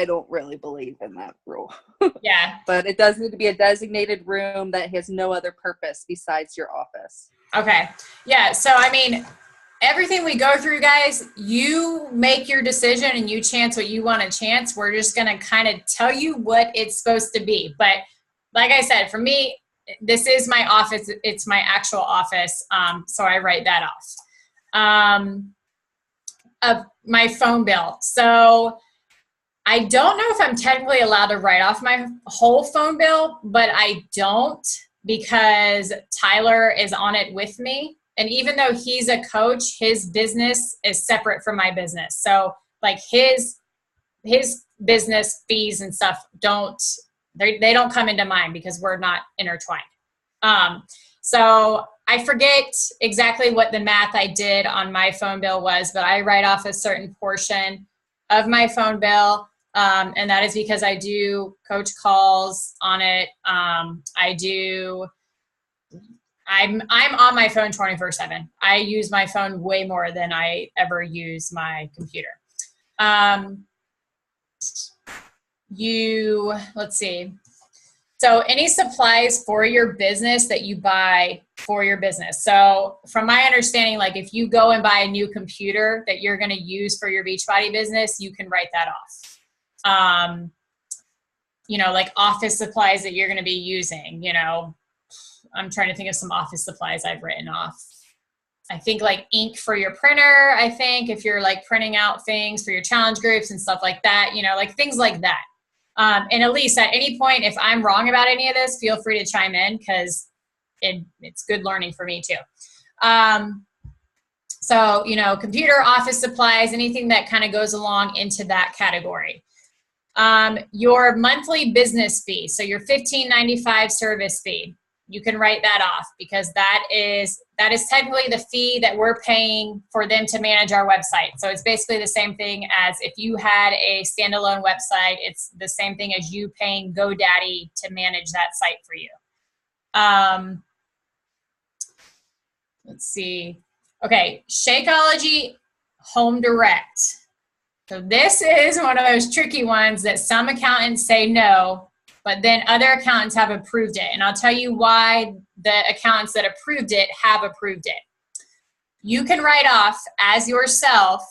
don't really believe in that rule. Yeah. But it does need to be a designated room that has no other purpose besides your office. Okay. Yeah. So I mean, everything we go through, guys, you make your decision and you chance what you want to chance. We're just going to kind of tell you what it's supposed to be. But like I said, for me, this is my office. It's my actual office. So I write that off. My phone bill. So I don't know if I'm technically allowed to write off my whole phone bill, but I don't, because Tyler is on it with me. And even though he's a coach, his business is separate from my business. So like his business fees and stuff they don't come into mine because we're not intertwined. So I forget exactly what the math I did on my phone bill was, but I write off a certain portion of my phone bill. And that is because I do coach calls on it. I'm on my phone 24/7. I use my phone way more than I ever use my computer. Let's see. So any supplies for your business that you buy for your business. So from my understanding, like if you go and buy a new computer that you're going to use for your Beachbody business, you can write that off. Like office supplies that you're going to be using, I'm trying to think of some office supplies I've written off. I think like ink for your printer, I think if you're like printing out things for your challenge groups and stuff like that, like things like that. And Elise, at any point, if I'm wrong about any of this, feel free to chime in because it's good learning for me too. So, computer, office supplies, anything that kind of goes along into that category. Your monthly business fee, so your $15.95 service fee, you can write that off because that is technically the fee that we're paying for them to manage our website. So it's basically the same thing as if you had a standalone website. It's the same thing as you paying GoDaddy to manage that site for you. Let's see. Okay, Shakeology Home Direct. So this is one of those tricky ones that some accountants say no, but then other accountants have approved it. And I'll tell you why the accountants that approved it have approved it. You can write off as yourself.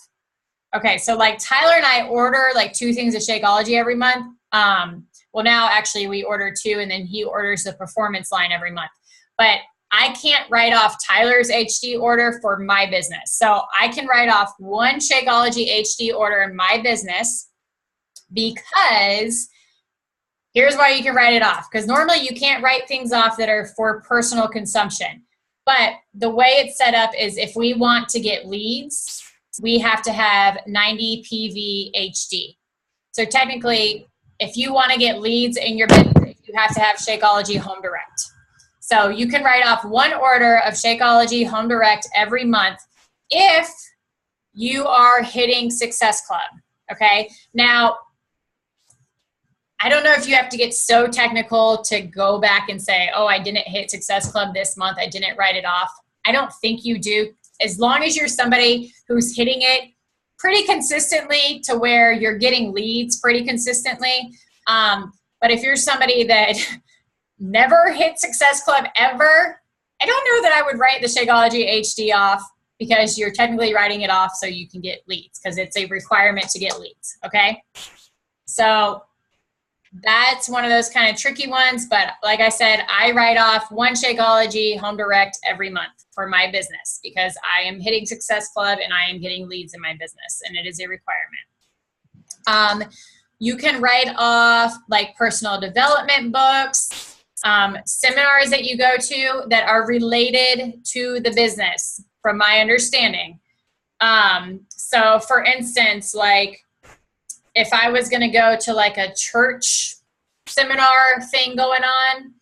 Okay, so like Tyler and I order like 2 things of Shakeology every month. Well, now actually we order 2 and then he orders the performance line every month. But I can't write off Tyler's HD order for my business. So I can write off 1 Shakeology HD order in my business because here's why you can write it off. Because normally you can't write things off that are for personal consumption. But the way it's set up is if we want to get leads, we have to have 90 PV HD. So technically, if you want to get leads in your business, you have to have Shakeology Home Direct. So you can write off 1 order of Shakeology Home Direct every month if you are hitting Success Club, okay? Now, I don't know if you have to get so technical to go back and say, oh, I didn't hit Success Club this month, I didn't write it off. I don't think you do. As long as you're somebody who's hitting it pretty consistently to where you're getting leads pretty consistently. But if you're somebody that never hit Success Club ever, I don't know that I would write the Shakeology HD off because you're technically writing it off so you can get leads because it's a requirement to get leads, okay? So that's one of those kind of tricky ones, but like I said, I write off 1 Shakeology Home Direct every month for my business because I am hitting Success Club and I am getting leads in my business and it is a requirement. You can write off like personal development books, seminars that you go to that are related to the business, from my understanding. So for instance, like if I was going to go to like a church seminar thing going on,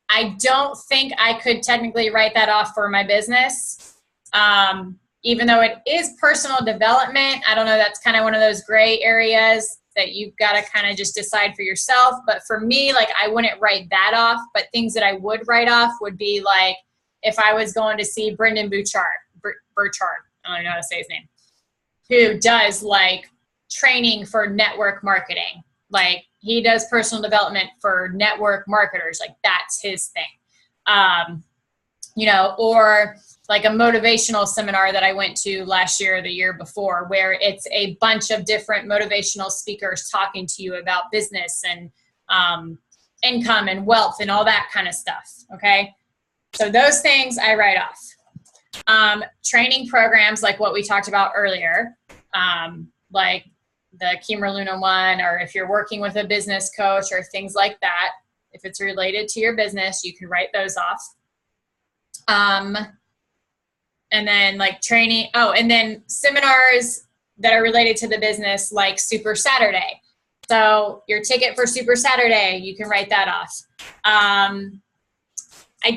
I don't think I could technically write that off for my business. Even though it is personal development, I don't know, that's kind of one of those gray areas that you've got to kind of just decide for yourself. But for me, like I wouldn't write that off, but things that I would write off would be like if I was going to see Brendan Burchard, I don't know how to say his name, who does like training for network marketing. Like he does personal development for network marketers. Like that's his thing. You know, or like a motivational seminar that I went to last year or the year before, where it's a bunch of different motivational speakers talking to you about business and income and wealth and all that kind of stuff, okay? So those things I write off. Training programs like what we talked about earlier, like the Kimra Luna one, or if you're working with a business coach or things like that, if it's related to your business, you can write those off. And then like training, and then seminars that are related to the business, like Super Saturday. So your ticket for Super Saturday, you can write that off. I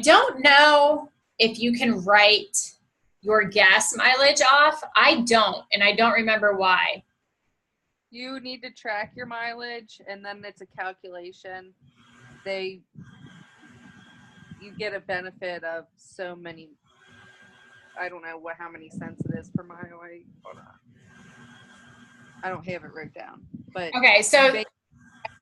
don't know if you can write your gas mileage off. I don't, and I don't remember why. You need to track your mileage, and then it's a calculation. You get a benefit of so many, I don't know how many cents it is per mile. Hold on. I don't have it wrote down. But okay, so your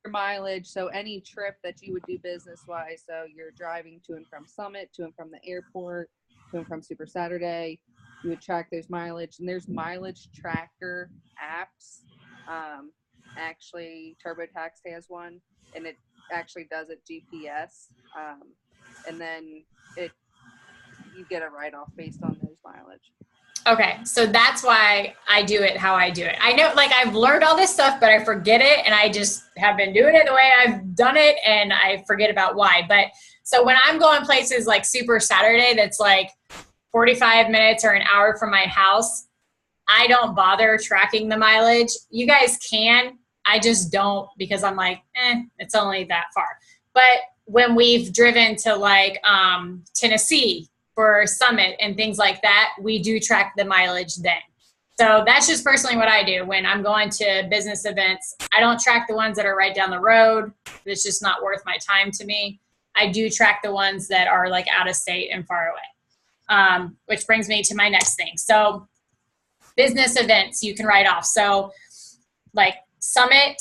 mileage, so any trip that you would do business-wise, so you're driving to and from Summit, to and from the airport, to and from Super Saturday, you would track those mileage, and there's mileage tracker apps. Actually, TurboTax has one, and it actually does it GPS, and then you get a write-off based on those mileage. Okay, so that's why I do it how I do it. I know, like, I've learned all this stuff, but I forget it, and I just have been doing it the way I've done it, and I forget about why. But so when I'm going places like Super Saturday that's like 45 minutes or an hour from my house, I don't bother tracking the mileage. You guys can, I just don't, because I'm like, it's only that far. But when we've driven to like Tennessee for Summit and things like that, we do track the mileage then. So that's just personally what I do when I'm going to business events. I don't track the ones that are right down the road. It's just not worth my time to me. I do track the ones that are like out of state and far away, which brings me to my next thing. So business events you can write off. So like Summit,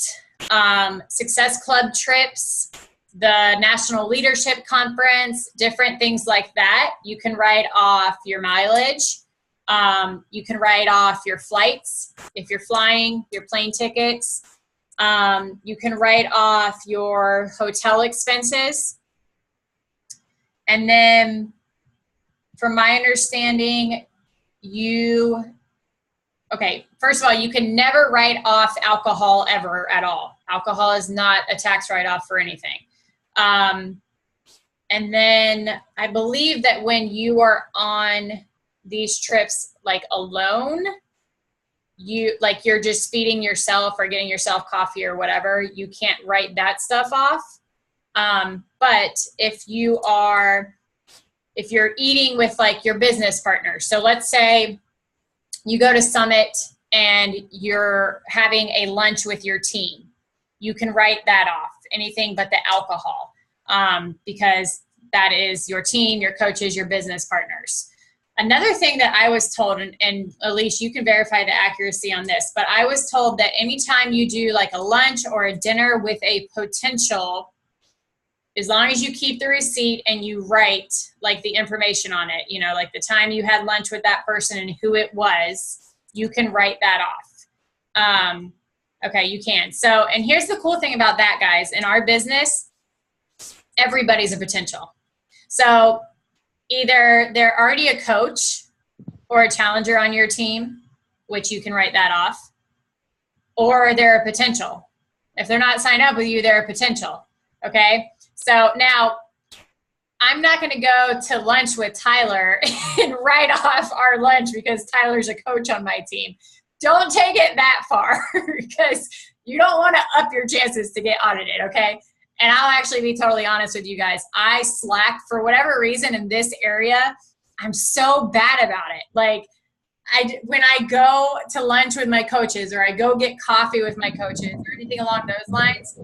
Success Club trips, the National Leadership Conference, different things like that. You can write off your mileage. You can write off your flights if you're flying, your plane tickets. You can write off your hotel expenses. And then from my understanding, first of all, you can never write off alcohol ever at all. Alcohol is not a tax write-off for anything. And then I believe that when you are on these trips like alone, you're just feeding yourself or getting yourself coffee or whatever, you can't write that stuff off. But if you're eating with like your business partner, so let's say you go to Summit and you're having a lunch with your team, you can write that off, anything but the alcohol, because that is your team, your coaches, your business partners. Another thing that I was told, and Elise, you can verify the accuracy on this, but I was told that anytime you do like a lunch or a dinner with a potential, as long as you keep the receipt and you write like the information on it, like the time you had lunch with that person and who it was, you can write that off. Okay, you can. So, and here's the cool thing about that, guys. In our business, everybody's a potential. So either they're already a coach or a challenger on your team, which you can write that off, or they're a potential. If they're not signed up with you, they're a potential. Okay? So now I'm not going to go to lunch with Tyler and write off our lunch because Tyler's a coach on my team. Don't take it that far because you don't want to up your chances to get audited, okay? And I'll actually be totally honest with you guys. I slack for whatever reason in this area. I'm so bad about it. Like when I go to lunch with my coaches or I go get coffee with my coaches or anything along those lines,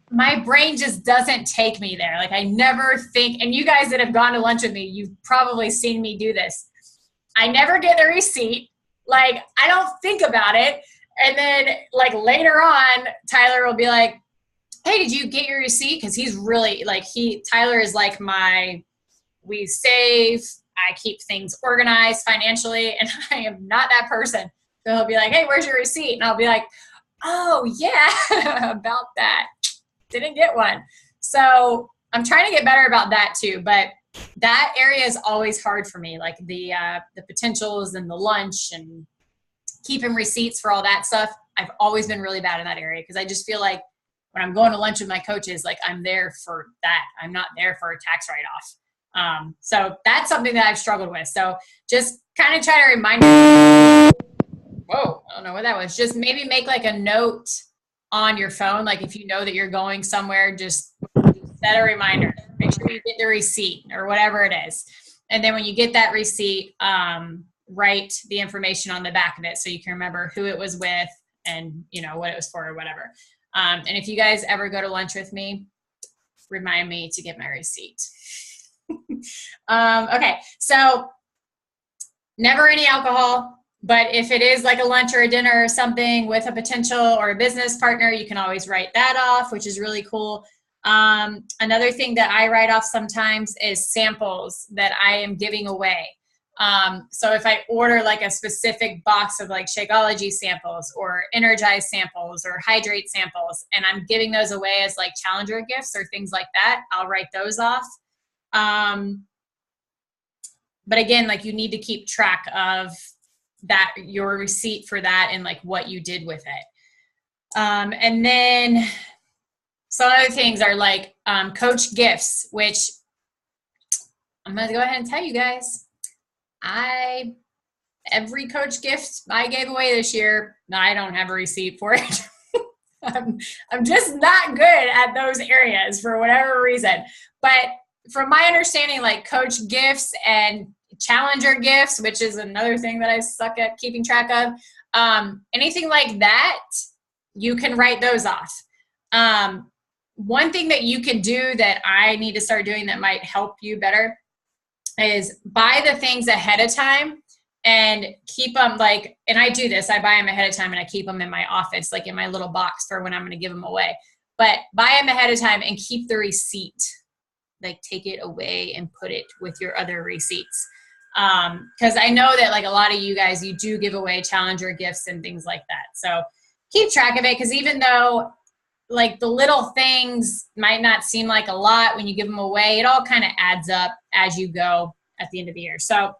my brain just doesn't take me there. Like I never think, and you guys that have gone to lunch with me, you've probably seen me do this. I never get the receipt. Like I don't think about it. And then like later on, Tyler will be like, hey, did you get your receipt? Because he's really like, Tyler is like we save, I keep things organized financially, and I am not that person. So he'll be like, hey, where's your receipt? And I'll be like, oh yeah, about that. Didn't get one. So I'm trying to get better about that too. But that area is always hard for me, like the potentials and the lunch and keeping receipts for all that stuff. I've always been really bad in that area because I just feel like when I'm going to lunch with my coaches, like I'm there for that. I'm not there for a tax write-off. So that's something that I've struggled with. So just kind of try to remind me. Whoa, I don't know what that was. Just maybe make like a note on your phone. Like if you know that you're going somewhere, just set a reminder. Make sure you get the receipt or whatever it is. And then when you get that receipt, write the information on the back of it so you can remember who it was with and what it was for or whatever. And if you guys ever go to lunch with me, remind me to get my receipt. Okay, so never any alcohol, but if it is like a lunch or a dinner or something with a potential or a business partner, you can always write that off, which is really cool. Another thing that I write off sometimes is samples that I am giving away. So if I order like a specific box of like Shakeology samples or Energize samples or Hydrate samples, and I'm giving those away as like challenger gifts or things like that, I'll write those off. But again, like you need to keep track of that, your receipt for that and like what you did with it. And then some other things are like coach gifts, which I'm going to go ahead and tell you guys. Every coach gift I gave away this year, I don't have a receipt for it. I'm just not good at those areas for whatever reason. But from my understanding, like coach gifts and challenger gifts, which is another thing that I suck at keeping track of, anything like that, you can write those off. One thing that you can do that I need to start doing that might help you better is buy the things ahead of time and keep them like, and I do this, I buy them ahead of time and I keep them in my office, like in my little box for when I'm going to give them away. But buy them ahead of time and keep the receipt, like take it away and put it with your other receipts. Because I know that like a lot of you guys, you do give away challenger gifts and things like that. So keep track of it, because even though like the little things might not seem like a lot when you give them away, it all kind of adds up as you go at the end of the year. So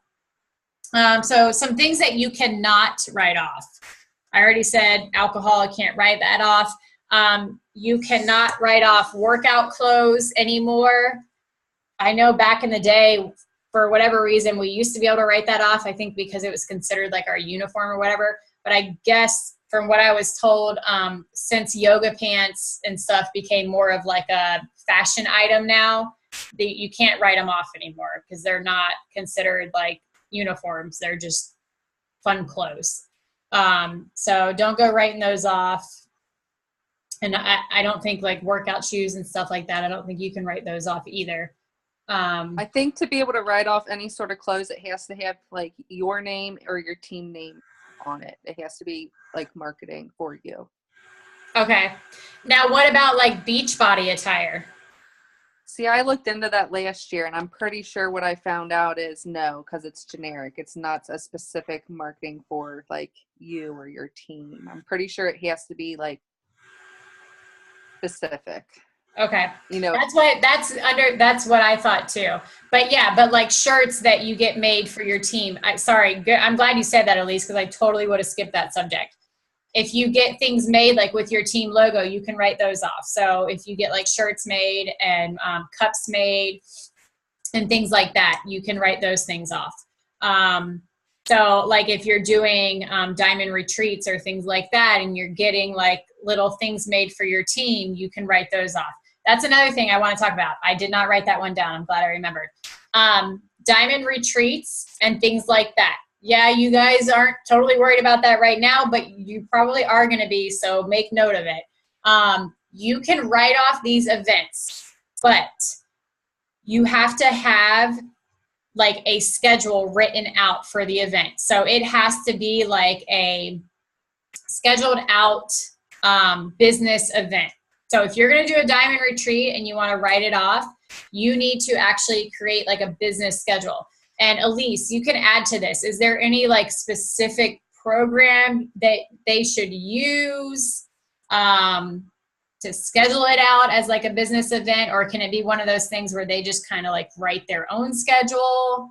some things that you cannot write off. I already said alcohol, I can't write that off. You cannot write off workout clothes anymore. I know back in the day, for whatever reason, we used to be able to write that off, I think because it was considered like our uniform or whatever. But I guess from what I was told, since yoga pants and stuff became more of like a fashion item now, you can't write them off anymore because they're not considered like uniforms. They're just fun clothes. So don't go writing those off. And I don't think like workout shoes and stuff like that, I don't think you can write those off either. I think to be able to write off any sort of clothes, it has to have like your name or your team name on it. It has to be like marketing for you. Okay. Now what about like beach body attire? See, I looked into that last year and I'm pretty sure what I found out is no, because it's generic. It's not a specific marketing for like you or your team. I'm pretty sure it has to be like specific. Okay. You know, That's what I thought too. But yeah, but like shirts that you get made for your team. I'm glad you said that, Elise, because I totally would have skipped that subject. If you get things made like with your team logo, you can write those off. So if you get like shirts made and cups made and things like that, you can write those things off. So like if you're doing diamond retreats or things like that, and you're getting like little things made for your team, you can write those off. That's another thing I want to talk about. I did not write that one down. I'm glad I remembered. Diamond retreats and things like that. Yeah, you guys aren't totally worried about that right now, but you probably are going to be, so make note of it. You can write off these events, but you have to have like a schedule written out for the event. So it has to be like a scheduled out business event. So if you're going to do a diamond retreat and you want to write it off, you need to actually create like a business schedule. And Elise, you can add to this. Is there any like specific program that they should use to schedule it out as like a business event? Or can it be one of those things where they just kind of like write their own schedule?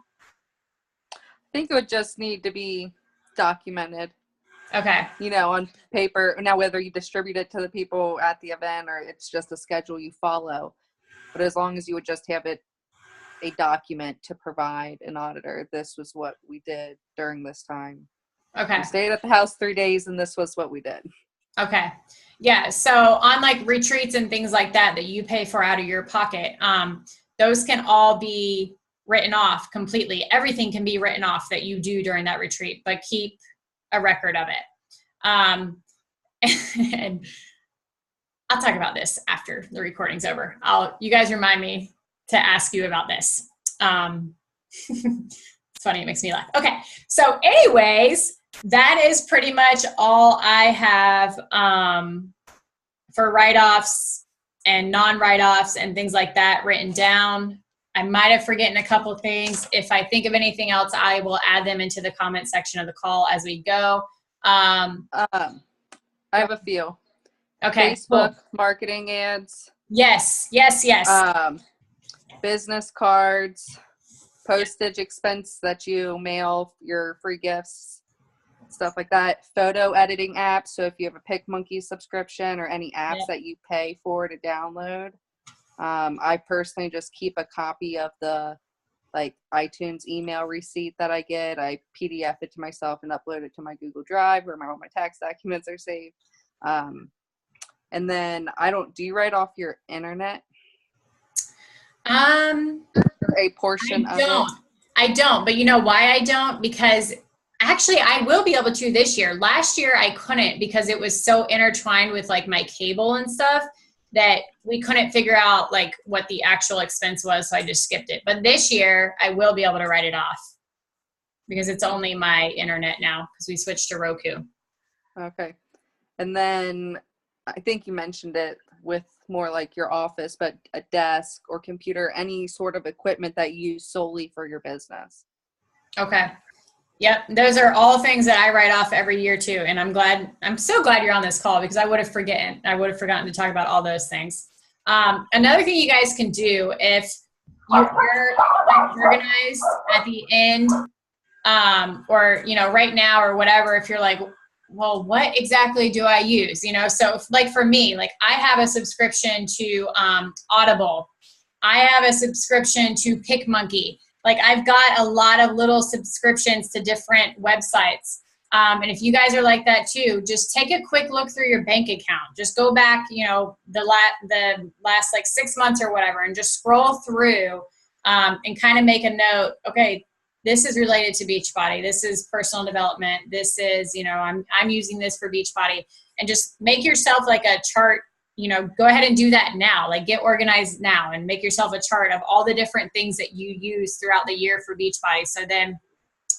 I think it would just need to be documented. Okay. You know, on paper. Now, whether you distribute it to the people at the event or it's just a schedule you follow. But as long as you would just have it, a document to provide an auditor, this was what we did during this time. Okay. We stayed at the house 3 days and this was what we did. Okay. Yeah. So on like retreats and things like that you pay for out of your pocket, those can all be written off completely. Everything can be written off that you do during that retreat, but keep a record of it. And I'll talk about this after the recording's over. You guys remind me to ask you about this. It's funny, it makes me laugh. Okay, so anyways, that is pretty much all I have for write-offs and non-write-offs and things like that written down. I might have forgotten a couple of things. If I think of anything else, I will add them into the comment section of the call as we go. I have a few. Okay. Facebook cool. marketing ads. Yes. Business cards, postage expense that you mail your free gifts, stuff like that. Photo editing apps. So if you have a PicMonkey subscription or any apps that you pay for to download, I personally just keep a copy of the like iTunes email receipt that I get. I PDF it to myself and upload it to my Google Drive where all my tax documents are saved. And then do you write off your internet? A portion of it? I don't, but you know why I don't? Because actually I will be able to this year. Last year I couldn't because it was so intertwined with like my cable and stuff that we couldn't figure out like what the actual expense was, so I just skipped it. But this year I will be able to write it off because it's only my internet now because we switched to Roku. Okay. And then I think you mentioned it with more like your office, but a desk or computer, any sort of equipment that you use solely for your business. Okay. Yep. Those are all things that I write off every year too. And I'm so glad you're on this call because I would have forgotten to talk about all those things. Another thing you guys can do if you are organized at the end, or, you know, right now or whatever, if you're like, well, what exactly do I use? You know, so like for me, like I have a subscription to Audible. I have a subscription to PicMonkey. Like I've got a lot of little subscriptions to different websites. And if you guys are like that too, just take a quick look through your bank account. Just go back, you know, the last like 6 months or whatever, and just scroll through and kind of make a note. Okay, this is related to Beachbody. This is personal development. This is, you know, I'm using this for Beachbody, and just make yourself like a chart. You know, go ahead and do that now. Like get organized now and make yourself a chart of all the different things that you use throughout the year for Beachbody. So then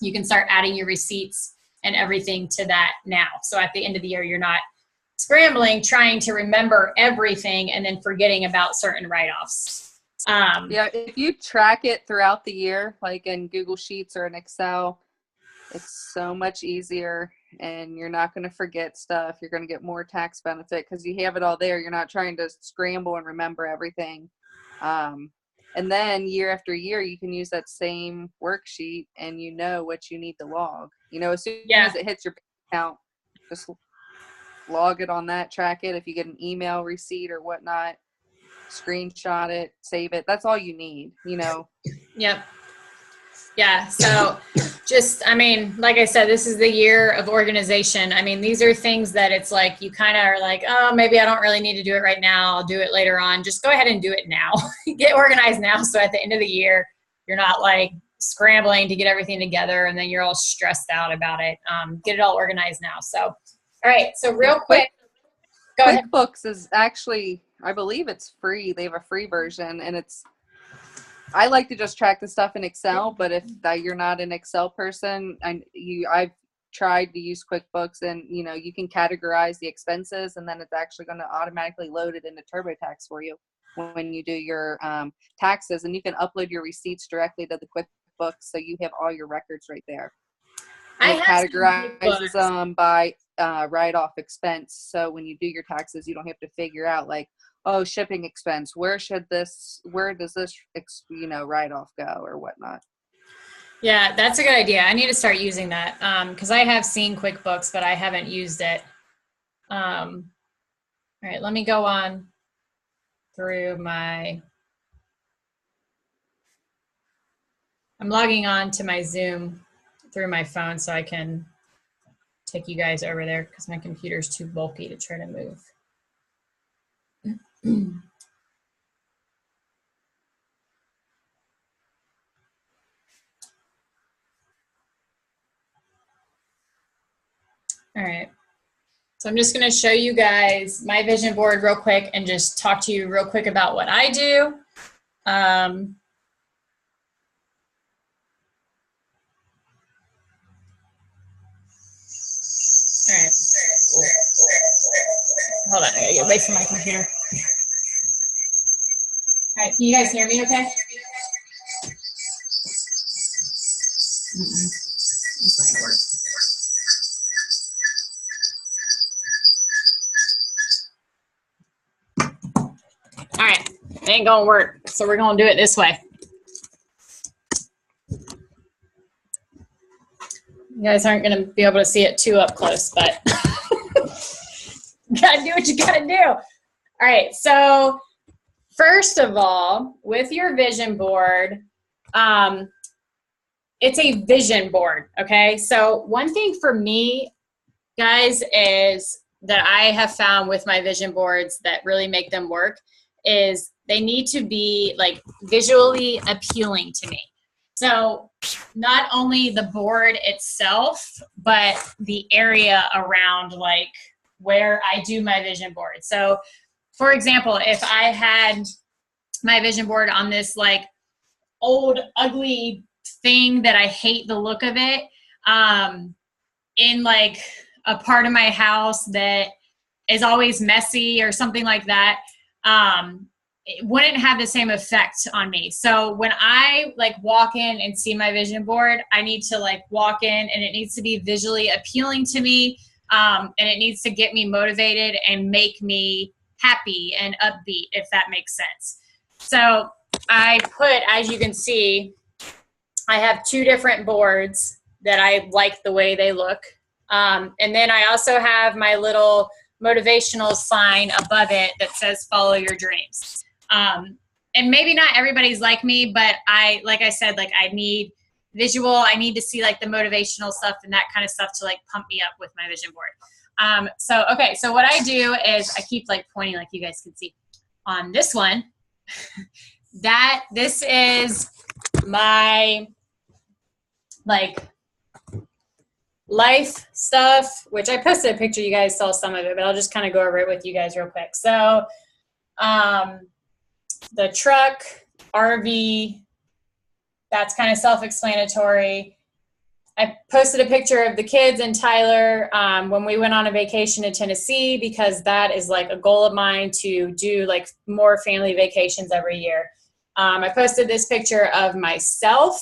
you can start adding your receipts and everything to that now. So at the end of the year, you're not scrambling, trying to remember everything and then forgetting about certain write-offs. Yeah, if you track it throughout the year, like in Google Sheets or in Excel, it's so much easier and you're not going to forget stuff. You're going to get more tax benefit because you have it all there. You're not trying to scramble and remember everything. And then year after year, you can use that same worksheet and you know what you need to log. You know, as soon as it hits your account, just log it on that, track it. If you get an email receipt or whatnot, screenshot it, save it. That's all you need, you know. Yep. Yeah. So just, I mean, like I said, this is the year of organization. I mean, these are things that it's like, you kind of are like, oh, maybe I don't really need to do it right now. I'll do it later on. Just go ahead and do it now. Get organized now. So at the end of the year, you're not like scrambling to get everything together and then you're all stressed out about it. Get it all organized now. So, all right. So real quick, go ahead. QuickBooks is actually, I believe it's free. They have a free version, and I like to just track the stuff in Excel, but if you're not an Excel person, I've tried to use QuickBooks, and you know, you can categorize the expenses, and then it's actually going to automatically load it into TurboTax for you when you do your taxes, and you can upload your receipts directly to the QuickBooks, so you have all your records right there. And it categorizes them by write-off expense, so when you do your taxes, you don't have to figure out like, oh, shipping expense, where does this, you know, write-off go or whatnot. Yeah, that's a good idea. I need to start using that because I have seen QuickBooks, but I haven't used it. All right, let me go on through I'm logging on to my Zoom through my phone so I can take you guys over there because my computer's too bulky to try to move. All right. So I'm just going to show you guys my vision board real quick and just talk to you real quick about what I do. All right. Hold on, I gotta get away from my computer. All right, can you guys hear me okay? This might work. All right, it ain't gonna work, so we're gonna do it this way. You guys aren't gonna be able to see it too up close, but you gotta do what you gotta do. All right, so first of all, with your vision board, it's a vision board, okay? So one thing for me, guys, is that I have found with my vision boards that really make them work is they need to be like visually appealing to me. So not only the board itself, but the area around like where I do my vision board. So for example, if I had my vision board on this like old ugly thing that I hate the look of it, in like a part of my house that is always messy or something like that, it wouldn't have the same effect on me. So when I like walk in and see my vision board, I need to like walk in and it needs to be visually appealing to me. And it needs to get me motivated and make me happy and upbeat, if that makes sense. So I put, as you can see, I have 2 different boards that I like the way they look. And then I also have my little motivational sign above it that says follow your dreams. And maybe not everybody's like me, but like I said, like I need visual, I need to see like the motivational stuff and that kind of stuff to like pump me up with my vision board. Okay, so what I do is I keep like pointing like you guys can see on this one, that this is my like life stuff, which I posted a picture, you guys saw some of it, but I'll just kind of go over it with you guys real quick. So the truck, RV, that's kind of self-explanatory. I posted a picture of the kids and Tyler when we went on a vacation to Tennessee, because that is like a goal of mine to do like more family vacations every year. I posted this picture of myself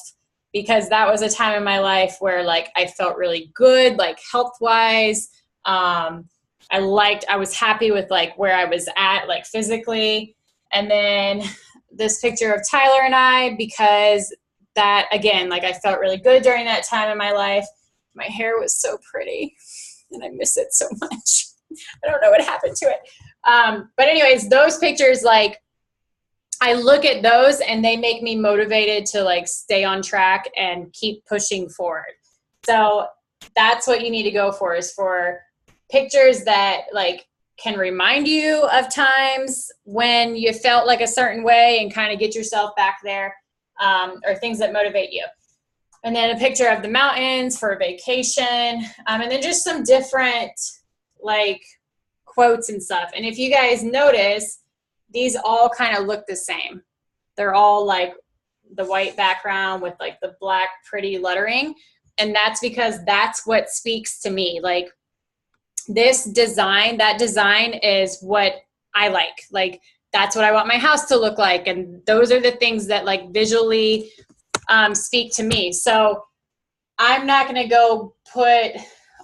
because that was a time in my life where like I felt really good, like health-wise. I was happy with like where I was at, like physically. And then this picture of Tyler and I, because that, again, like I felt really good during that time in my life. My hair was so pretty and I miss it so much. I don't know what happened to it. But anyways, those pictures, like I look at those and they make me motivated to like stay on track and keep pushing forward. So that's what you need to go for, is for pictures that like can remind you of times when you felt like a certain way and kind of get yourself back there, or things that motivate you. And then a picture of the mountains for a vacation, and then just some different like quotes and stuff. And if you guys notice, these all kind of look the same. They're all like the white background with like the black pretty lettering. And that's because that's what speaks to me. Like this design, that design is what I like. Like that's what I want my house to look like. And those are the things that like visually speak to me. So I'm not going to go put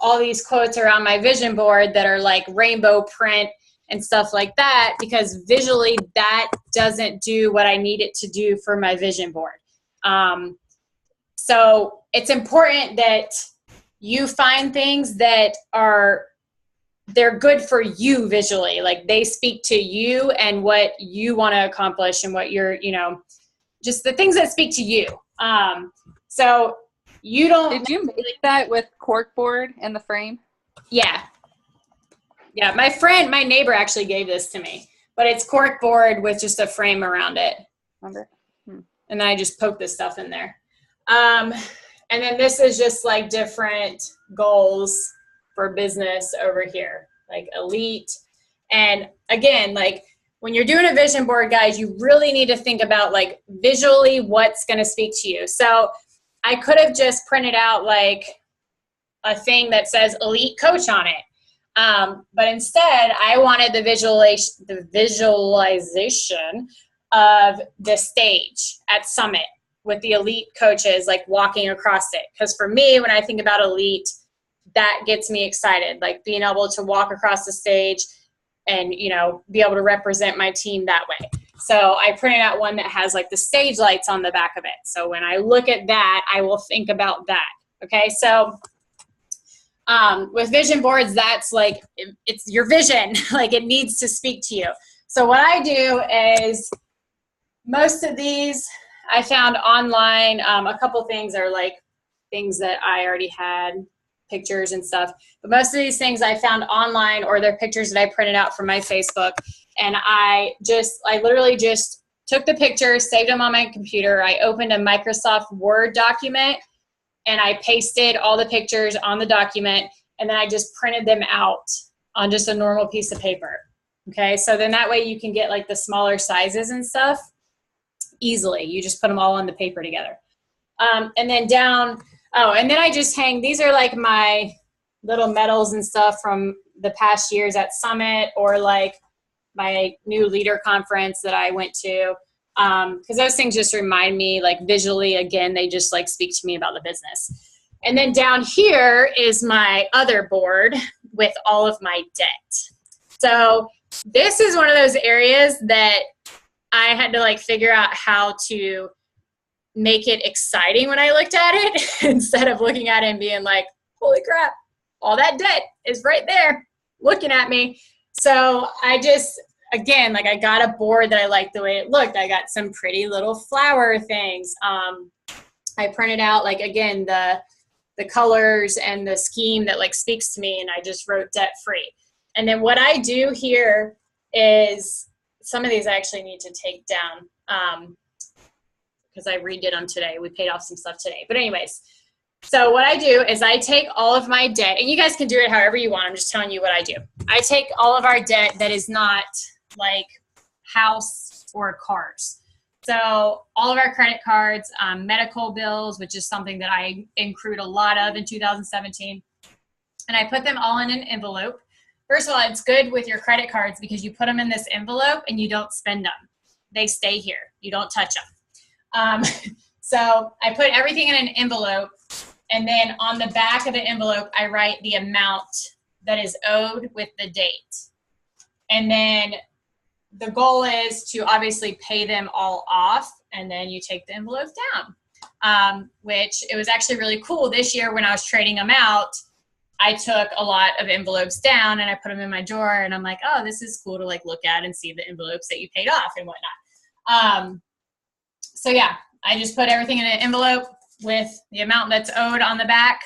all these quotes around my vision board that are like rainbow print and stuff like that, because visually that doesn't do what I need it to do for my vision board. So it's important that you find things that they're good for you visually. Like they speak to you and what you want to accomplish and what you're, just the things that speak to you. So you don't. Did you make that with corkboard in the frame? Yeah. Yeah. My neighbor actually gave this to me, but it's corkboard with just a frame around it. And then I just poke this stuff in there. And then this is just like different goals for business over here, like elite. And again, like when you're doing a vision board, guys, you really need to think about like visually what's going to speak to you. So I could have just printed out like a thing that says elite coach on it. But instead I wanted the visualization of the stage at Summit with the elite coaches like walking across it. Because for me, when I think about elite, that gets me excited, like being able to walk across the stage and, be able to represent my team that way. So I printed out one that has like the stage lights on the back of it. So when I look at that, I will think about that. Okay. So with vision boards, that's like, it's your vision, like it needs to speak to you. So what I do is most of these I found online. A couple things are like things that I already had pictures and stuff. But most of these things I found online, or they're pictures that I printed out from my Facebook. And I literally just took the pictures, saved them on my computer. I opened a Microsoft Word document and I pasted all the pictures on the document. And then I just printed them out on just a normal piece of paper. Okay, so then that way you can get like the smaller sizes and stuff easily. You just put them all on the paper together. And then and then I just hang, these are like my little medals and stuff from the past years at Summit, or like my new leader conference that I went to. Because those things just remind me, like visually, again, they just like speak to me about the business. And then down here is my other board with all of my debt. So this is one of those areas that I had to like figure out how to make it exciting when I looked at it instead of looking at it and being like, holy crap, all that debt is right there looking at me. So I just, again, like I got a board that I liked the way it looked. I got some pretty little flower things. I printed out, like, again, the colors and the scheme that like speaks to me, and I just wrote debt free. And then what I do here is, some of these I actually need to take down because I redid them today. We paid off some stuff today. But anyways, so what I do is I take all of my debt, and you guys can do it however you want. I'm just telling you what I do. I take all of our debt that is not like house or cars. So all of our credit cards, medical bills, which is something that I accrued a lot of in 2017. And I put them all in an envelope. First of all, it's good with your credit cards because you put them in this envelope and you don't spend them. They stay here. You don't touch them. So I put everything in an envelope, and then on the back of the envelope, I write the amount that is owed with the date. And then the goal is to obviously pay them all off, and then you take the envelope down, which it was actually really cool this year when I was trading them out. I took a lot of envelopes down and I put them in my drawer, and I'm like, oh, this is cool to like look at and see the envelopes that you paid off and whatnot. So yeah, I just put everything in an envelope with the amount that's owed on the back.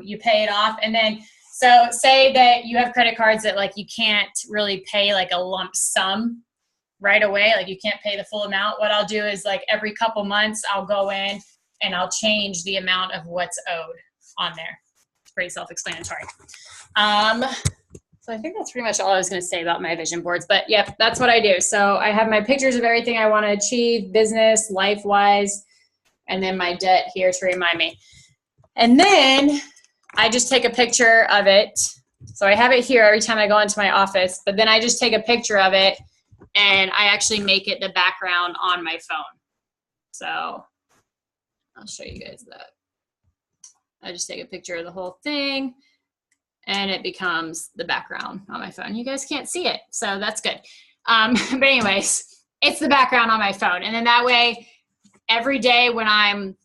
You pay it off, and then so say that you have credit cards that like you can't really pay like a lump sum right away, like you can't pay the full amount. What I'll do is like every couple months I'll go in and I'll change the amount of what's owed on there. It's pretty self-explanatory. So I think that's pretty much all I was going to say about my vision boards, but yep, that's what I do. So I have my pictures of everything I want to achieve, business, life-wise, and then my debt here to remind me. And then I just take a picture of it. So I have it here every time I go into my office, but then I just take a picture of it and I actually make it the background on my phone. So I'll show you guys that. I just take a picture of the whole thing and it becomes the background on my phone. You guys can't see it, so that's good. But anyways, it's the background on my phone. And then that way, every day when I'm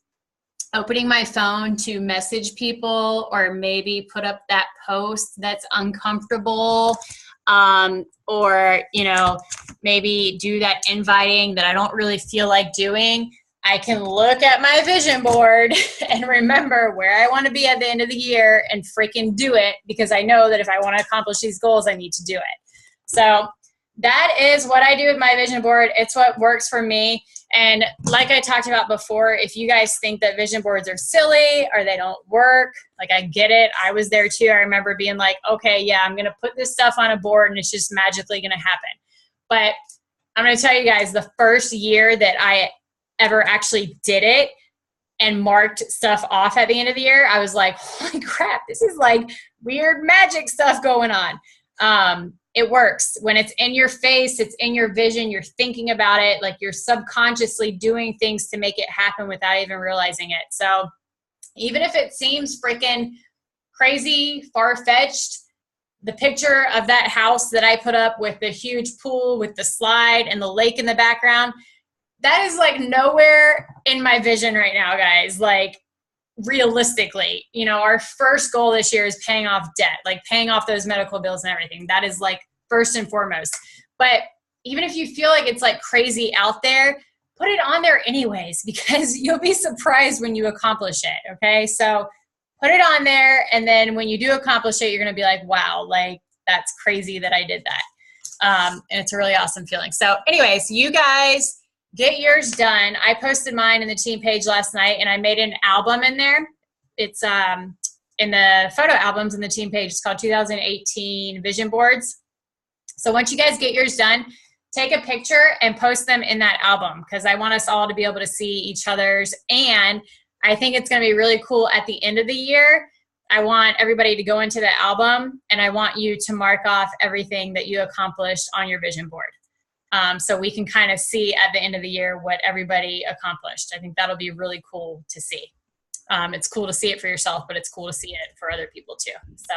opening my phone to message people or maybe put up that post that's uncomfortable, or, you know, maybe do that inviting that I don't really feel like doing, I can look at my vision board and remember where I want to be at the end of the year and freaking do it, because I know that if I want to accomplish these goals, I need to do it. So that is what I do with my vision board. It's what works for me. And like I talked about before, if you guys think that vision boards are silly or they don't work, like I get it. I was there too. I remember being like, okay, yeah, I'm going to put this stuff on a board and it's just magically going to happen. But I'm going to tell you guys, the first year that I ever actually did it and marked stuff off at the end of the year, I was like, holy crap, this is like weird magic stuff going on. It works. When it's in your face, it's in your vision, you're thinking about it, like you're subconsciously doing things to make it happen without even realizing it. So even if it seems freaking crazy, far-fetched, the picture of that house that I put up with the huge pool with the slide and the lake in the background, that is like nowhere in my vision right now, guys. Like realistically, you know, our first goal this year is paying off debt, like paying off those medical bills and everything. That is like first and foremost. But even if you feel like it's like crazy out there, put it on there anyways, because you'll be surprised when you accomplish it. Okay. So put it on there. And then when you do accomplish it, you're going to be like, wow, like that's crazy that I did that. And it's a really awesome feeling. So anyways, you guys get yours done. I posted mine in the team page last night, and I made an album in there. It's in the photo albums in the team page. It's called 2018 Vision Boards. So once you guys get yours done, take a picture and post them in that album, because I want us all to be able to see each other's. And I think it's going to be really cool at the end of the year. I want everybody to go into the album, and I want you to mark off everything that you accomplished on your vision board. So we can kind of see at the end of the year what everybody accomplished. I think that'll be really cool to see. It's cool to see it for yourself, but it's cool to see it for other people too. So,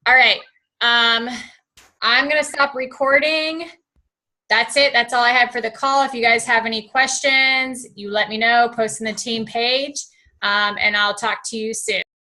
all right. I'm going to stop recording. That's it. That's all I had for the call. If you guys have any questions, you let me know, post in the team page, and I'll talk to you soon.